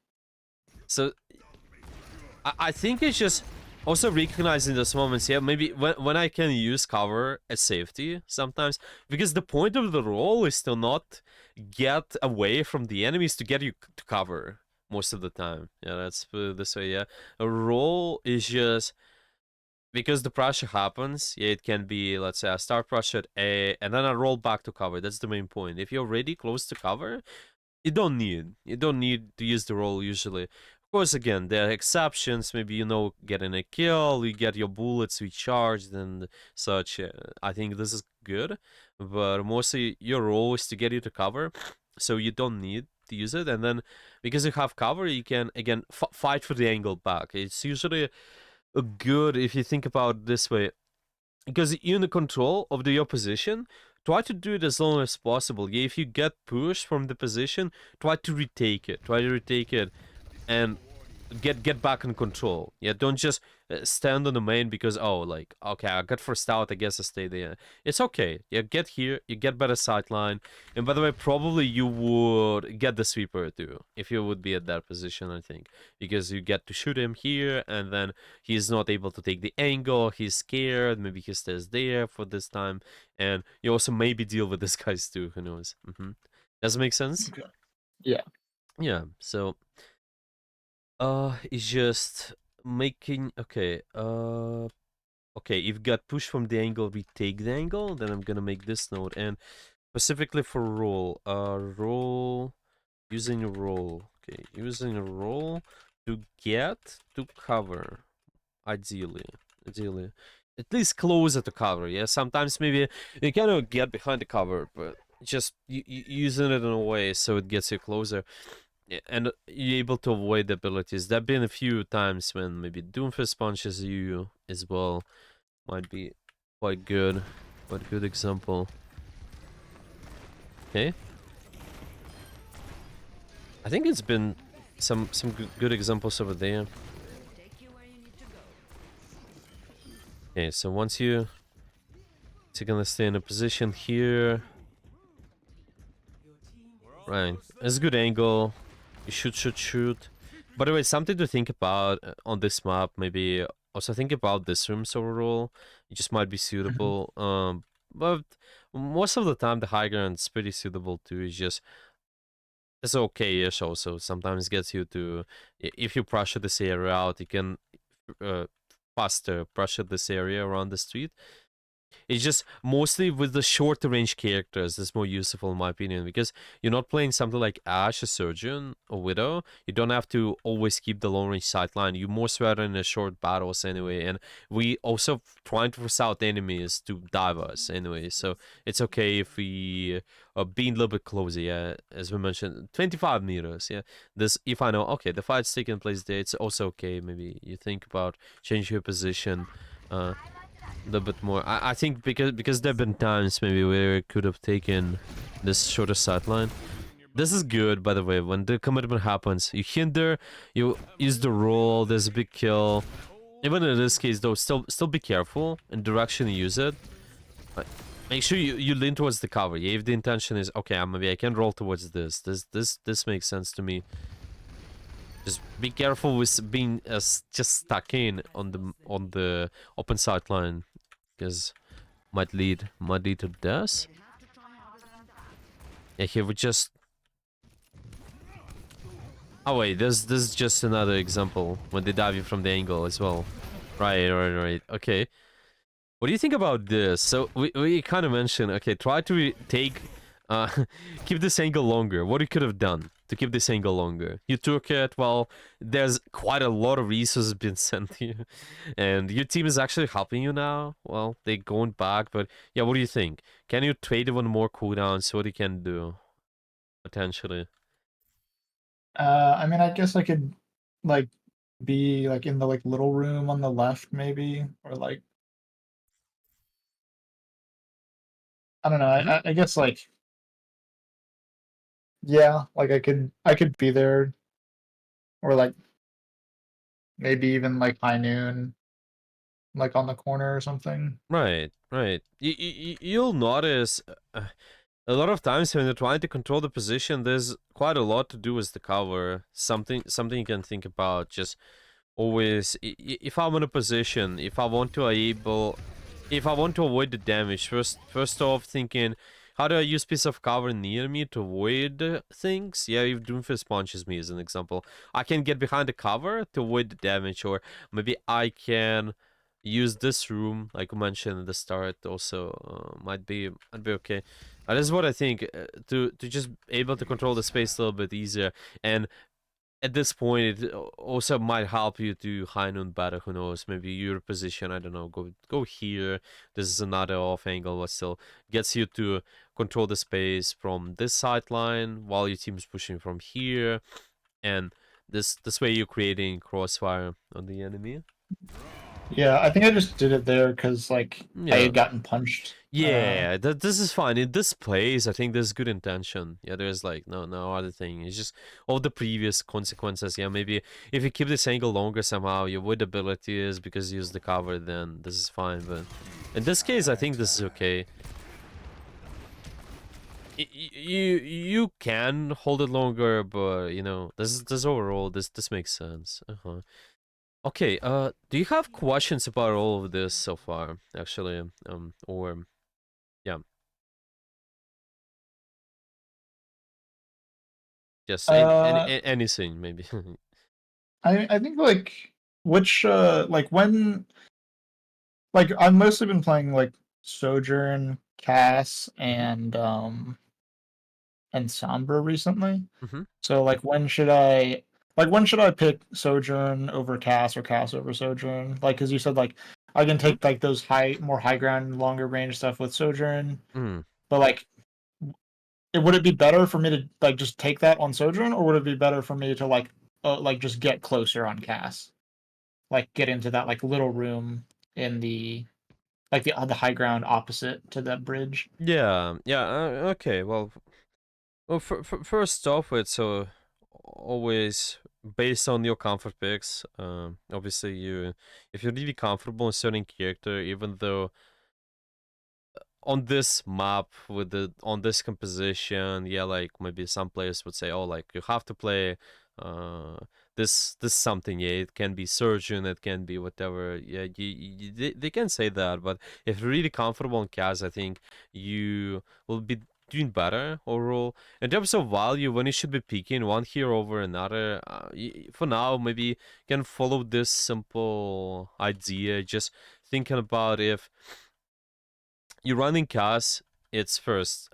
So I think it's just also recognizing those moments. Yeah, maybe when I can use cover as safety sometimes, because the point of the roll is to not get away from the enemies, to get you to cover most of the time. Yeah, let's put it this way. Yeah, a roll is just because the pressure happens. Yeah, it can be, let's say, I start pressure at A and then I roll back to cover. That's the main point. If you're already close to cover, you don't need to use the roll usually. Of course, again, there are exceptions. Maybe getting a kill, you get your bullets recharged and such. I think this is good, but mostly your role is to get you to cover, so you don't need to use it. And then because you have cover, you can again fight for the angle back. It's usually a good, if you think about it this way. because you're in the control of your position, try to do it as long as possible. Yeah, if you get pushed from the position, try to retake it. Try to retake it and get back in control. Yeah, don't just stand on the main because, oh, like, okay, I got forced out, I guess I stay there. It's okay. Yeah, get here, you get better sideline. And by the way, probably you would get the sweeper too if you would be at that position, I think, because you get to shoot him here, and then he's not able to take the angle, he's scared, maybe he stays there for this time, and you also maybe deal with these guys too, who knows. Does it make sense? Okay. Yeah. Yeah, so it's just making, okay, okay, if you got pushed from the angle, retake the angle, then I'm gonna make this note, and specifically for roll, using a roll, okay, using a roll to get to cover, ideally, at least closer to cover, yeah, sometimes maybe you cannot get behind the cover, but just using it in a way so it gets you closer. Yeah, and you're able to avoid the abilities. There have been a few times when maybe Doomfist punches you as well. Might be quite good. Quite a good example. Okay. I think it's been some good examples over there. Okay, so once you're gonna stay in a position here. Right. It's a good angle. You shoot. By the way, something to think about on this map, maybe also think about this rooms overall. It just might be suitable. But most of the time the high ground's pretty suitable too. It's okay-ish also. Sometimes gets you to, if you pressure this area out, you can faster pressure this area around the street. It's just mostly with the shorter range characters that's more useful in my opinion, because you're not playing something like Ashe, a Surgeon, or Widow. You don't have to always keep the long range sideline. You more sweat in the short battles anyway, and we also trying to force out enemies to dive us anyway. So it's okay if we being a little bit closer. Yeah, as we mentioned, 25 meters. Yeah, this if I know okay the fight's taking place there, it's also okay. Maybe you think about changing your position. A little bit more. I think because there have been times maybe where it could have taken this shorter sideline. This is good, by the way. When the commitment happens, you hinder, you use the roll. There's a big kill. Even in this case, though, still be careful in direction you use it. Make sure you lean towards the cover. Yeah, if the intention is okay, maybe I can roll towards this. This makes sense to me. Just be careful with being just stuck in on the open sideline, because might lead to death. Yeah, here we just. Oh wait, this is just another example when they dive you from the angle as well. Right. Okay. What do you think about this? So we kind of mentioned, okay, try to take, keep this angle longer. What you could have done to keep this angle longer? You took it, well, there's quite a lot of resources been sent to you, and your team is actually helping you now. Well, they're going back, but yeah, what do you think? Can you trade even more cooldowns? What you can do, potentially? I mean, I guess I could like be like in the like little room on the left, maybe, or like I don't know. I guess like yeah, like I could be there, or like maybe even like high noon, like on the corner or something. Right. You'll notice a lot of times when you're trying to control the position, there's quite a lot to do with the cover. Something you can think about. Just always, if I'm in a position, if I want to avoid the damage, first off, thinking, how do I use piece of cover near me to avoid things? Yeah, if Doomfist punches me as an example, I can get behind the cover to avoid the damage, or maybe I can use this room, like we mentioned at the start. Also, might be okay. That is what I think. To just able to control the space a little bit easier, and at this point, it also might help you to high noon better. Who knows? Maybe your position, I don't know, go here. This is another off angle, but still gets you to control the space from this sideline while your team is pushing from here, and this way you're creating crossfire on the enemy. Yeah, I think I just did it there because like I Yeah. had gotten punched. Yeah, this is fine. In this place, I think there's good intention. Yeah, there's like no other thing. It's just all the previous consequences. Yeah, maybe if you keep this angle longer somehow, your wood ability is because you use the cover, then this is fine. But in this case, I think this is okay. You can hold it longer, but you know this overall this makes sense. Okay. Do you have questions about all of this so far? Actually, or yeah. Yes, Uh, anything maybe. I think like which like when like I've mostly been playing like Sojourn, Cass, Mhm, and Sombra recently. mhm, So like when should I pick Sojourn over Cass or Cass over Sojourn? Like because you said like I can mhm, take like those more high ground, longer range stuff with Sojourn, mm. but like would it be better for me to like just take that on Sojourn, or would it be better for me to like just get closer on Cass, like get into that like little room in the like the high ground opposite to that bridge? Yeah, yeah. Okay. Well. First off, it's always based on your comfort picks. Obviously, if you're really comfortable in certain character, even though on this map with the on this composition, yeah, like maybe some players would say, oh, like you have to play uh this something. Yeah, it can be surgeon, it can be whatever. Yeah, they can say that, but if you're really comfortable in Kaz, I think you will be doing better overall in terms of value when you should be picking one hero over another. For now, maybe you can follow this simple idea, just thinking about if you're running cars, it's first.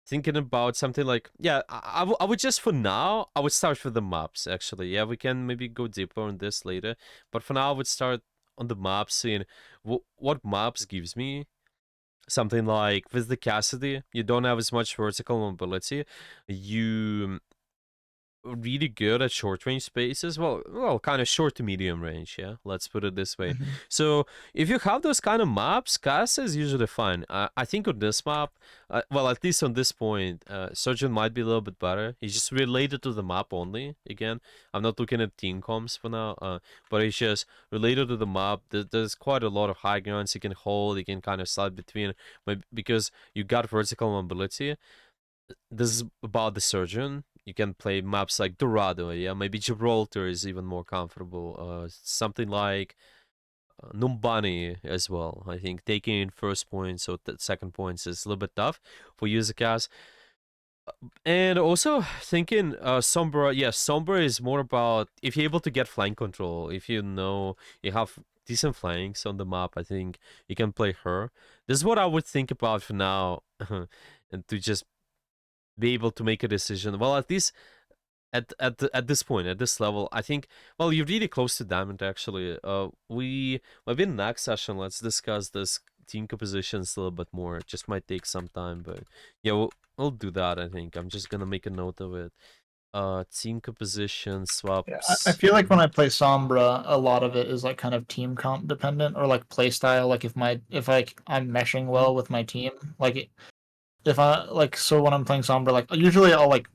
Thinking about something like, yeah, I would just for now, I would start with the maps actually. Yeah, we can maybe go deeper on this later, but for now, I would start on the maps, seeing what maps gives me something like with the Cassidy. You don't have as much vertical mobility. You really good at short range spaces. Well, kind of short to medium range. Yeah, let's put it this way. Mm-hmm. So if you have those kind of maps, Gas is usually fine. I think on this map, well, at least on this point, Surgeon might be a little bit better. He's just related to the map only. Again, I'm not looking at team comps for now, but it's just related to the map. There's quite a lot of high grounds you can hold. You can kind of slide between, because you got vertical mobility. This is about the surgeon. You can play maps like Dorado, yeah, maybe Gibraltar is even more comfortable. Something like Numbani as well. I think taking in first points or second points is a little bit tough for Yuzukas. And also thinking Sombra, yeah, Sombra is more about if you're able to get flank control, if you know you have decent flanks on the map, I think you can play her. This is what I would think about for now. And to just be able to make a decision. Well, at least at this point, at this level, I think. Well, you're really close to diamond actually. We maybe in the next session let's discuss this team compositions a little bit more. It just might take some time, but yeah, we'll do that. I think I'm just gonna make a note of it. Team composition Yeah, I swaps. feel like when I play Sombra, a lot of it is like kind of team comp dependent or like play style. Like if like I'm meshing Mhm, well with my team, like if I like so when I'm playing Sombra, like usually I'll like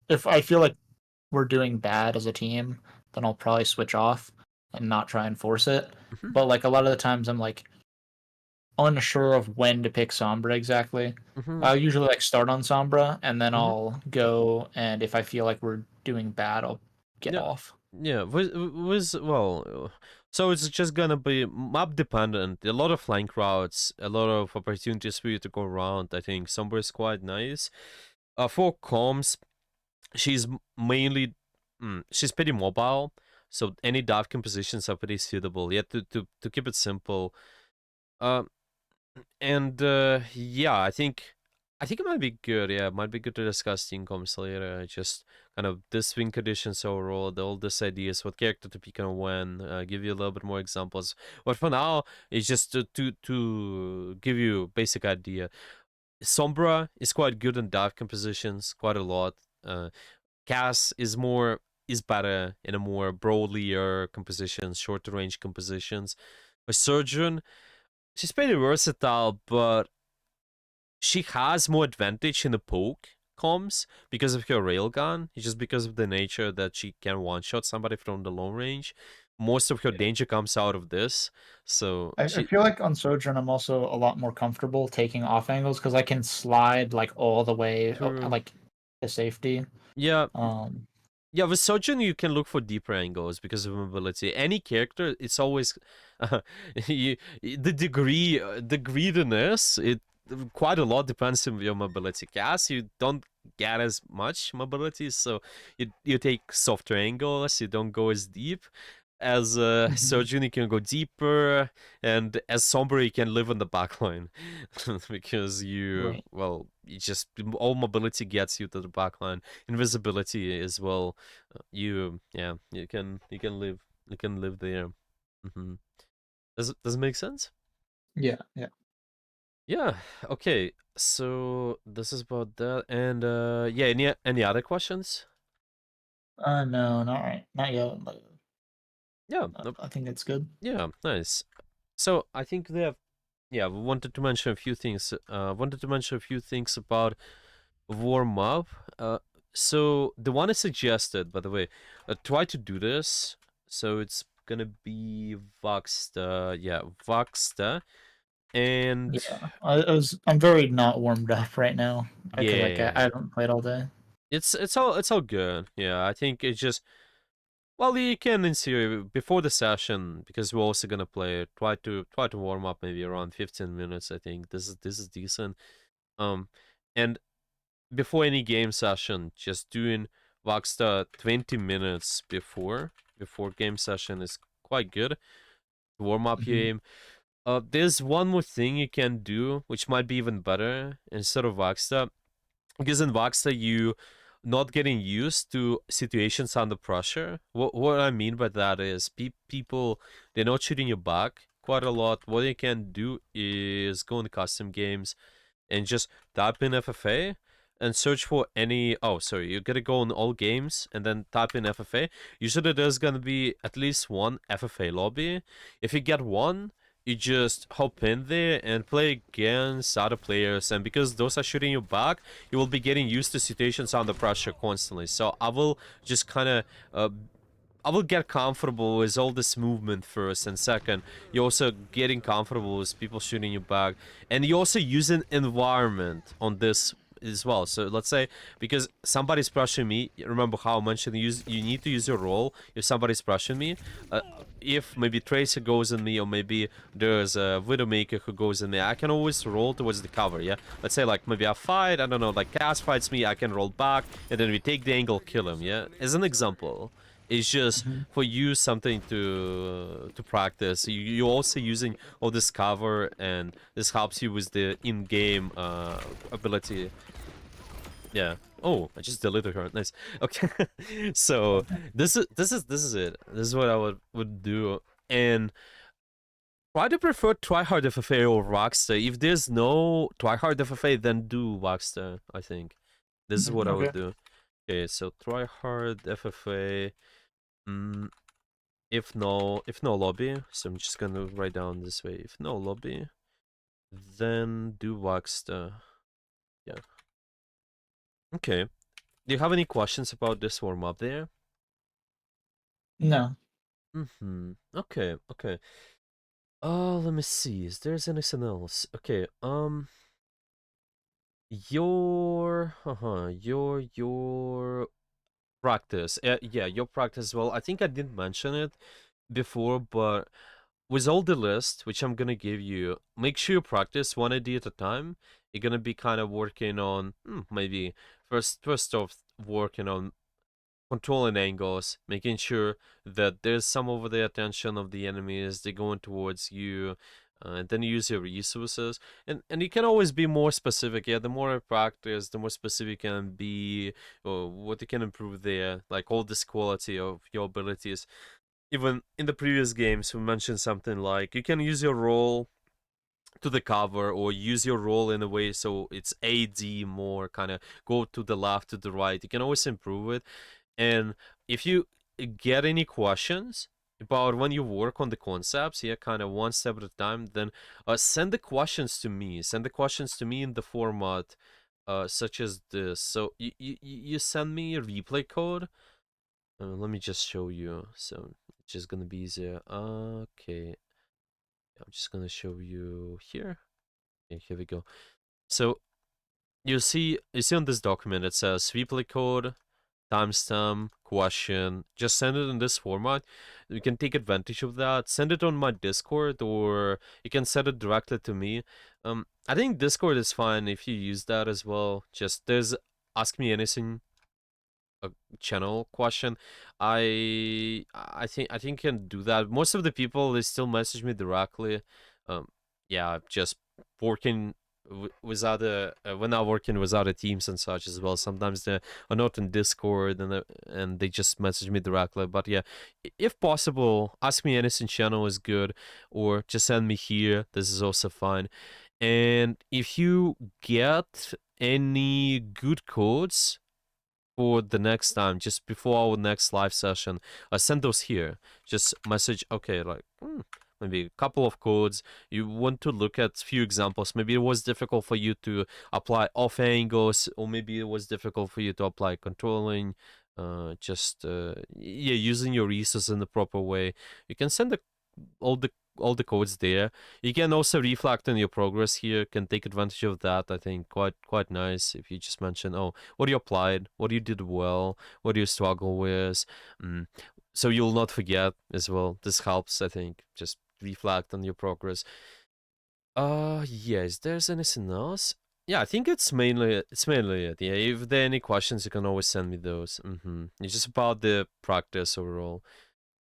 if I feel like we're doing bad as a team, then I'll probably switch off and not try and force it. mhm, But like a lot of the times I'm like unsure of when to pick Sombra exactly. mhm, I'll usually like start on Sombra and then mhm. I'll go and if I feel like we're doing bad, I'll get Yeah, off. yeah. So it's just gonna be map dependent. A lot of flank routes, a lot of opportunities for you to go around. I think somewhere is quite nice. For comms, she's mainly, she's pretty mobile, so any dive compositions are pretty suitable. Yeah, to keep it simple. Um, and yeah, I think it might be good. Yeah, it might be good to discuss team comms later. Just kind of this win conditions overall, all this ideas, what character to pick and when. Give you a little bit more examples. But for now, it's just to give you basic idea. Sombra is quite good in dive compositions, quite a lot. Cass is more. is better in a more broadlier compositions, shorter range compositions. A surgeon, she's pretty versatile, but she has more advantage in the poke comms because of her railgun, just because of the nature that she can one shot somebody from the long range. Most of her Yeah. danger comes out of this, so I she feel like on Sojourn, I'm also a lot more comfortable taking off angles because I can slide like all the way, through like to safety. yeah. Um, Yeah, with Sojourn you can look for deeper angles because of mobility. Any character, it's always the degree, the greediness. It quite a lot depends on your mobility. Cass, you don't get as much mobility, so you take softer angles. You don't go as deep. As mhm, Sojourn, you can go deeper, and as Sombra, you can live on the backline because you right. well, you just all mobility gets you to the backline. Invisibility as well. You yeah, you can live there. Hmm. Does it make sense? Yeah, yeah. Yeah. Okay. So this is about that, and yeah. Any other questions? No, not right, not yet. But Yeah. Nope. I think it's good. Yeah. Nice. So I think they have. Yeah, we wanted to mention a few things. Wanted to mention a few things about warm up. So the one I suggested, by the way, try to do this. So it's gonna be Voxta, yeah, Voxta, and Yeah, I'm very not warmed up right now because I yeah, haven't played all day. it's all good. Yeah, I think it's just well, you can in theory before the session because we're also gonna play. Try to warm up maybe around 15 minutes. I think this is decent. And before any game session, just doing Voxta 20 minutes before game session is quite good to warm up your Hmm. aim. There's one more thing you can do, which might be even better instead of Voxta, because in Voxta you not getting used to situations under pressure. What I mean by that is people they're not shooting you back quite a lot. What you can do is go in custom games and just type in FFA and search for any. Oh, sorry, you gotta go on all games and then type in FFA. Usually there's gonna be at least one FFA lobby. If you get one, you just hop in there and play against other players. And because those are shooting you back, you will be getting used to situations under pressure constantly. So I will just kind of I will get comfortable with all this movement first, and second, you're also getting comfortable with people shooting you back, and you also use an environment on this as well. So let's say because somebody's pressuring me, remember how I mentioned you need to use your role if somebody's pressuring me. Uh, if maybe Tracer goes in me, or maybe there's a Widowmaker who goes in me, I can always roll towards the cover. Yeah, let's say like maybe I fight, I don't know, like Cass fights me, I can roll back, and then we take the angle, kill him. Yeah, as an example. It's just Hmm. for you something to practice. You're also using all this cover, and this helps you with the in-game ability. Yeah. Oh, I just deleted her. Nice. Okay. So this is it. This is what I would do. And try to prefer tryhard FFA over Rockstar. If there's no tryhard FFA, then do Rockstar. I think this is what I would Okay. do. Okay, so tryhard FFA. Mm, if no lobby, so I'm just gonna write down this way. If no lobby, then do Voxta. Yeah. Okay. Do you have any questions about this warm up there? No. Mm-hmm. Okay, okay. Let me see. Is there's anything else? Okay, your practice. Yeah, your practice. Well, I think I didn't mention it before, but with all the list, which I'm gonna give you, make sure you practice one idea at a time. You're gonna be kind of working on maybe first off working on controlling angles, making sure that there's some over the attention of the enemies, they're going towards you, and then use your resources. And you can always be more specific. Yeah, the more I practice, the more specific you can be, or what you can improve there, like all this quality of your abilities. Even in the previous games, we mentioned something like you can use your role to the cover or use your role in a way so it's AD more kind of go to the left to the right. You can always improve it, and if you get any questions about when you work on the concepts, yeah, kind of one step at a time, then send the questions to me. Send the questions to me in the format such as this. So you send me a replay code. Let me just show you. So it's just gonna be easier. Okay, I'm just gonna show you here. Okay, here we go. So you see on this document it says replay code, timestamp, question. Just send it in this format. You can take advantage of that. Send it on my Discord, or you can send it directly to me. I think Discord is fine if you use that as well. Just there's ask me anything a channel question. I think I can do that. Most of the people they still message me directly. Yeah, just working without a when I'm working without a Teams and such as well. Sometimes they are not in Discord and they just message me directly. But yeah, if possible, ask me anything channel is good, or just send me here. This is also fine. And if you get any good codes for the next time, just before our next live session, send those here. Just message, okay, like maybe a couple of codes. You want to look at few examples. Maybe it was difficult for you to apply off angles, or maybe it was difficult for you to apply controlling. Yeah, using your resources in the proper way. You can send all the all the codes there. You can also reflect on your progress here. Can take advantage of that. I think quite nice if you just mention, oh, what you applied, what you did well, what you struggle with. Mm. So you'll not forget as well. This helps, I think. Just reflect on your progress. Yeah. Is there's anything else? Yeah, I think it's mainly it. Yeah, if there are any questions, you can always send me those. It's just about the practice overall.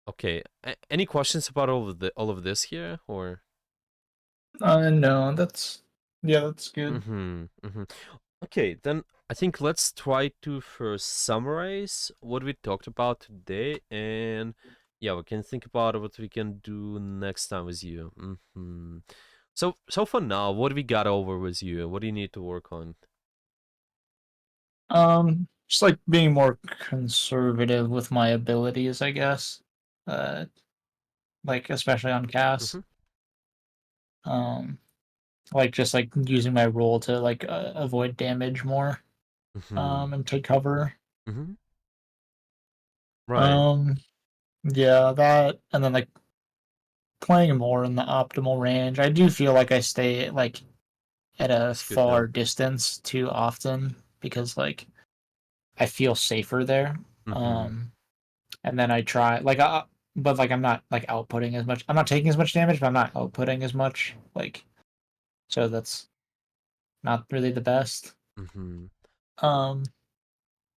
Okay. Any questions about all of this here, or? No, that's good. Okay, then I think let's try to first summarize what we talked about today, and yeah, we can think about what we can do next time with you. So for now, what do we got over with you? What do you need to work on? Just like being more conservative with my abilities, I guess. Uh, like especially on Cass. Mm-hmm. Um, like just like using my roll to like avoid damage more. Mm-hmm. And take cover. Mm-hmm. Right. Um, yeah, that, and then like playing more in the optimal range. I do feel like I stay like at a That's good though. far distance too often because like I feel safer there. Mm-hmm. Um, and then I try like but like I'm not like outputting as much. I'm not taking as much damage, but I'm not outputting as much. Like so that's not really the best. Mm-hmm. Um,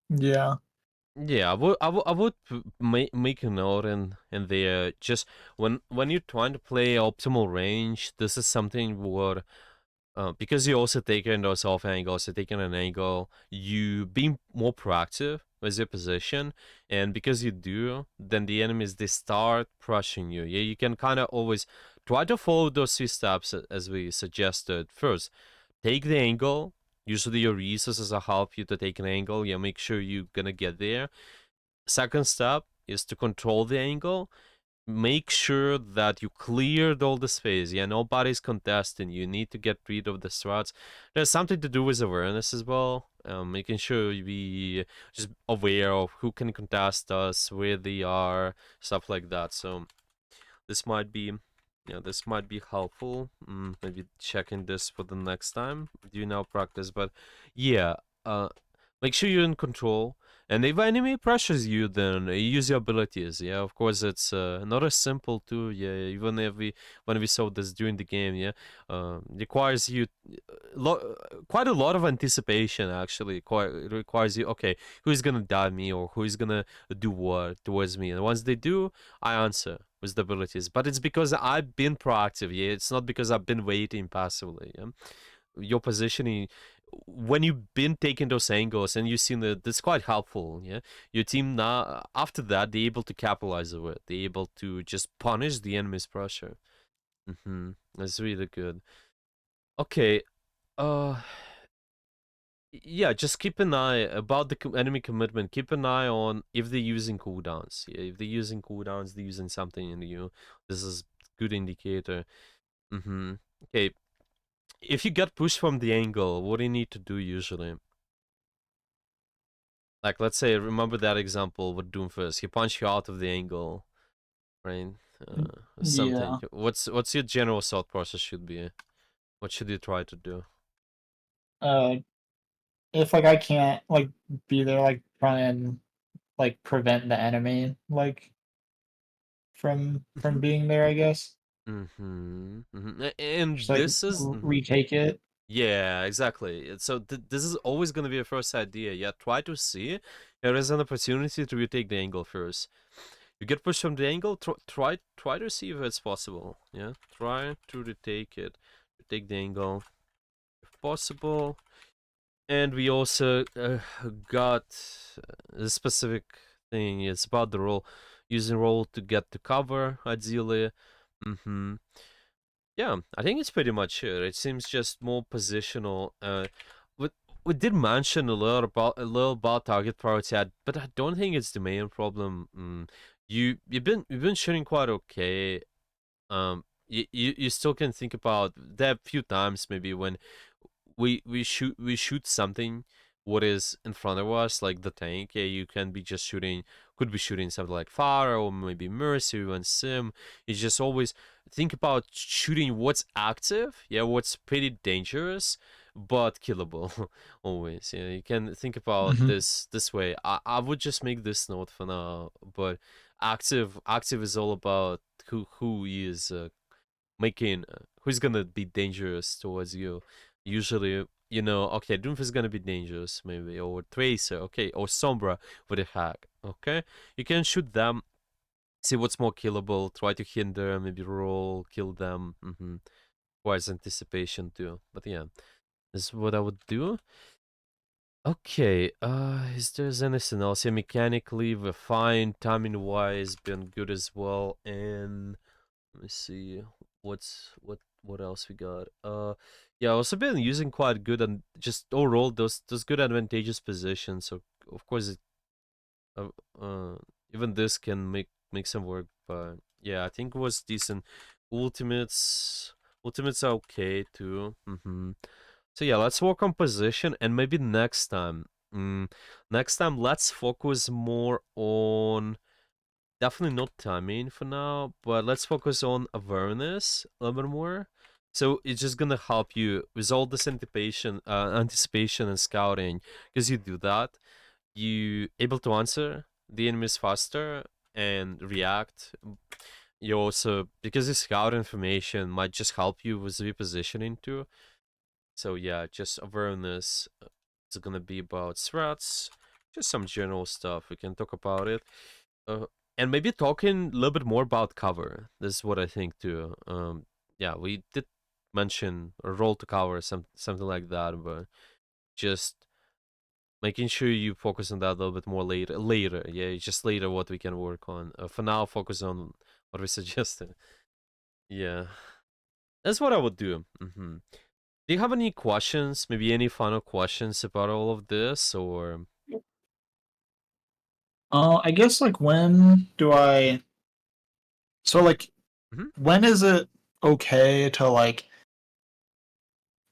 yeah. Yeah, I would make a note in there. Just when you're trying to play optimal range, this is something what because you also taking those off angles, you're taking an angle, you being more proactive with your position, and because you do, then the enemies they start crushing you. Yeah, you can kind of always try to follow those three steps as we suggested. First, take the angle. Usually your resources will help you to take an angle. Yeah, make sure you're gonna get there. Second step is to control the angle. Make sure that you cleared all the space. Yeah, nobody's contesting. You need to get rid of the struts. There's something to do with awareness as well. Making sure you be just aware of who can contest us, where they are, stuff like that. So this might be, yeah, this might be helpful. Maybe checking this for the next time. Do now practice, but yeah, uh, make sure you're in control. And if enemy pressures you, then use your abilities. Yeah, of course, it's not as simple too. Yeah, even if when we saw this during the game, yeah, requires you quite a lot of anticipation. Actually, quite it requires you. Okay, who's gonna die me, or who's gonna do what towards me? And once they do, I answer with the abilities. But it's because I've been proactive. Yeah, it's not because I've been waiting passively. Yeah, your positioning when you've been taking those angles and you've seen that that's quite helpful. Yeah, your team now after that they're able to capitalize on it. They're able to just punish the enemy's pressure. That's really good. Okay. Uh, Yeah, just keep an eye about the enemy commitment. Keep an eye on if they're using cooldowns. Yeah, if they're using cooldowns, they're using something in you. This is good indicator. Mm-hmm. Okay, if you get pushed from the angle, what do you need to do usually? Like, let's say, remember that example with Doomfist. He punched you out of the angle, right? Something. Yeah. What's your general thought process should be? What should you try to do? Uh, if like I can't like be there, like try and like prevent the enemy like from Mm-hmm. being there, I guess. Mm-hmm. Mm-hmm. Just And like this is retake it. yeah, exactly. So this is always going to be a first idea. Yeah, try to see there is an opportunity to retake the angle first. You get pushed from the angle, try to see if it's possible. Yeah, try to retake it, retake the angle if possible. And we also got a specific thing. It's about the roll, using roll to get to cover, ideally. Mm-hmm. Yeah, I think it's pretty much it. It seems just more positional. We we did mention a little about target priority, but I don't think it's the main problem. You've been shooting quite okay. You still can think about there are a few times maybe when we shoot something what is in front of us like the tank. Yeah, you can be just shooting, could be shooting something like fire or maybe mercy and sim. You just always think about shooting what's active, yeah, what's pretty dangerous but killable. Always, yeah, you can think about Hmm. this way. I would just make this note for now, but active is all about who is making who's gonna be dangerous towards you. Usually, okay, Doomf is gonna be dangerous, maybe, or Tracer, okay, or Sombra with a hack, okay? You can shoot them, see what's more killable, try to hinder, maybe roll, kill them. Requires anticipation too. But yeah, this is what I would do. Okay, is there's anything else? Yeah, mechanically, we're fine. Timing wise, been good as well. And let me see what else we got. Yeah, also been using quite good and just overall those good advantageous positions. So of course uh, uh even this can make some work, but yeah, I think it was decent. Ultimates are okay too. So yeah, let's work on position and maybe next time. Next time let's focus more on definitely not timing for now, but let's focus on awareness a little bit more. So it's just gonna help you with all this anticipation and scouting, because you do that, you able to answer the enemies faster and react. You also, because you scout information, might just help you with repositioning too. So yeah, just awareness. It's gonna be about threats, just some general stuff. We can talk about it. Uh, and maybe talking a little bit more about cover. This is what I think too. Yeah, we did mention a roll to cover, something like that, but just making sure you focus on that a little bit more later. Later, yeah, just later what we can work on. For now, focus on what we suggested. Yeah, that's what I would do. Do you have any questions? Maybe any final questions about all of this, or? I guess like when do I so like Mhm. when is it okay to like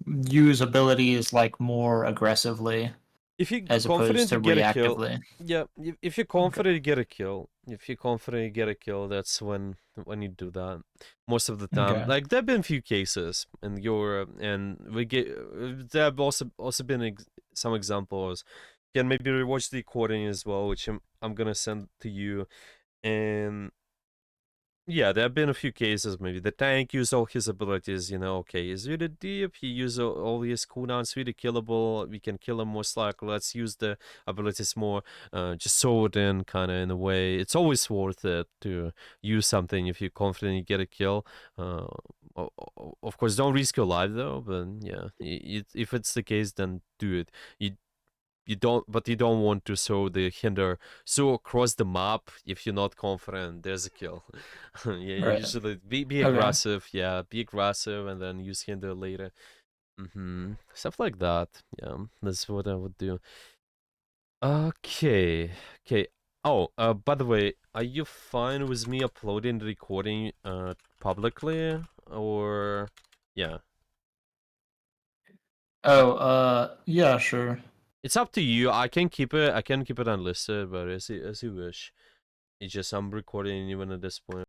use abilities like more aggressively If you're as opposed confident you to get a kill, reactively? yeah. If you're Okay. confident you get a kill, if you're confident you get a kill, that's when you do that. Most of the time, Okay. like there've been a few cases in Europe, and we get there have also been some examples. You can maybe rewatch the recording as well, which I'm gonna send to you, and yeah, there have been a few cases. Maybe the tank used all his abilities. Okay, he's really deep. He used all his cooldowns, really killable. We can kill him most likely. Let's use the abilities more. Just throw it in, kind of in a way. It's always worth it to use something if you're confident you get a kill. Uh, of course, don't risk your life though. But yeah, if it's the case, then do it. You you don't want to throw the hinder so across the map if you're not confident there's a kill. Yeah, Right. usually be Okay. aggressive, yeah, be aggressive and then use hinder later. Stuff like that. Yeah, that's what I would do. Okay. Oh, by the way, are you fine with me uploading the recording publicly, or yeah? Yeah, sure. It's up to you. I can keep it. I can keep it unlisted, but as you wish. It's just I'm recording even at this point.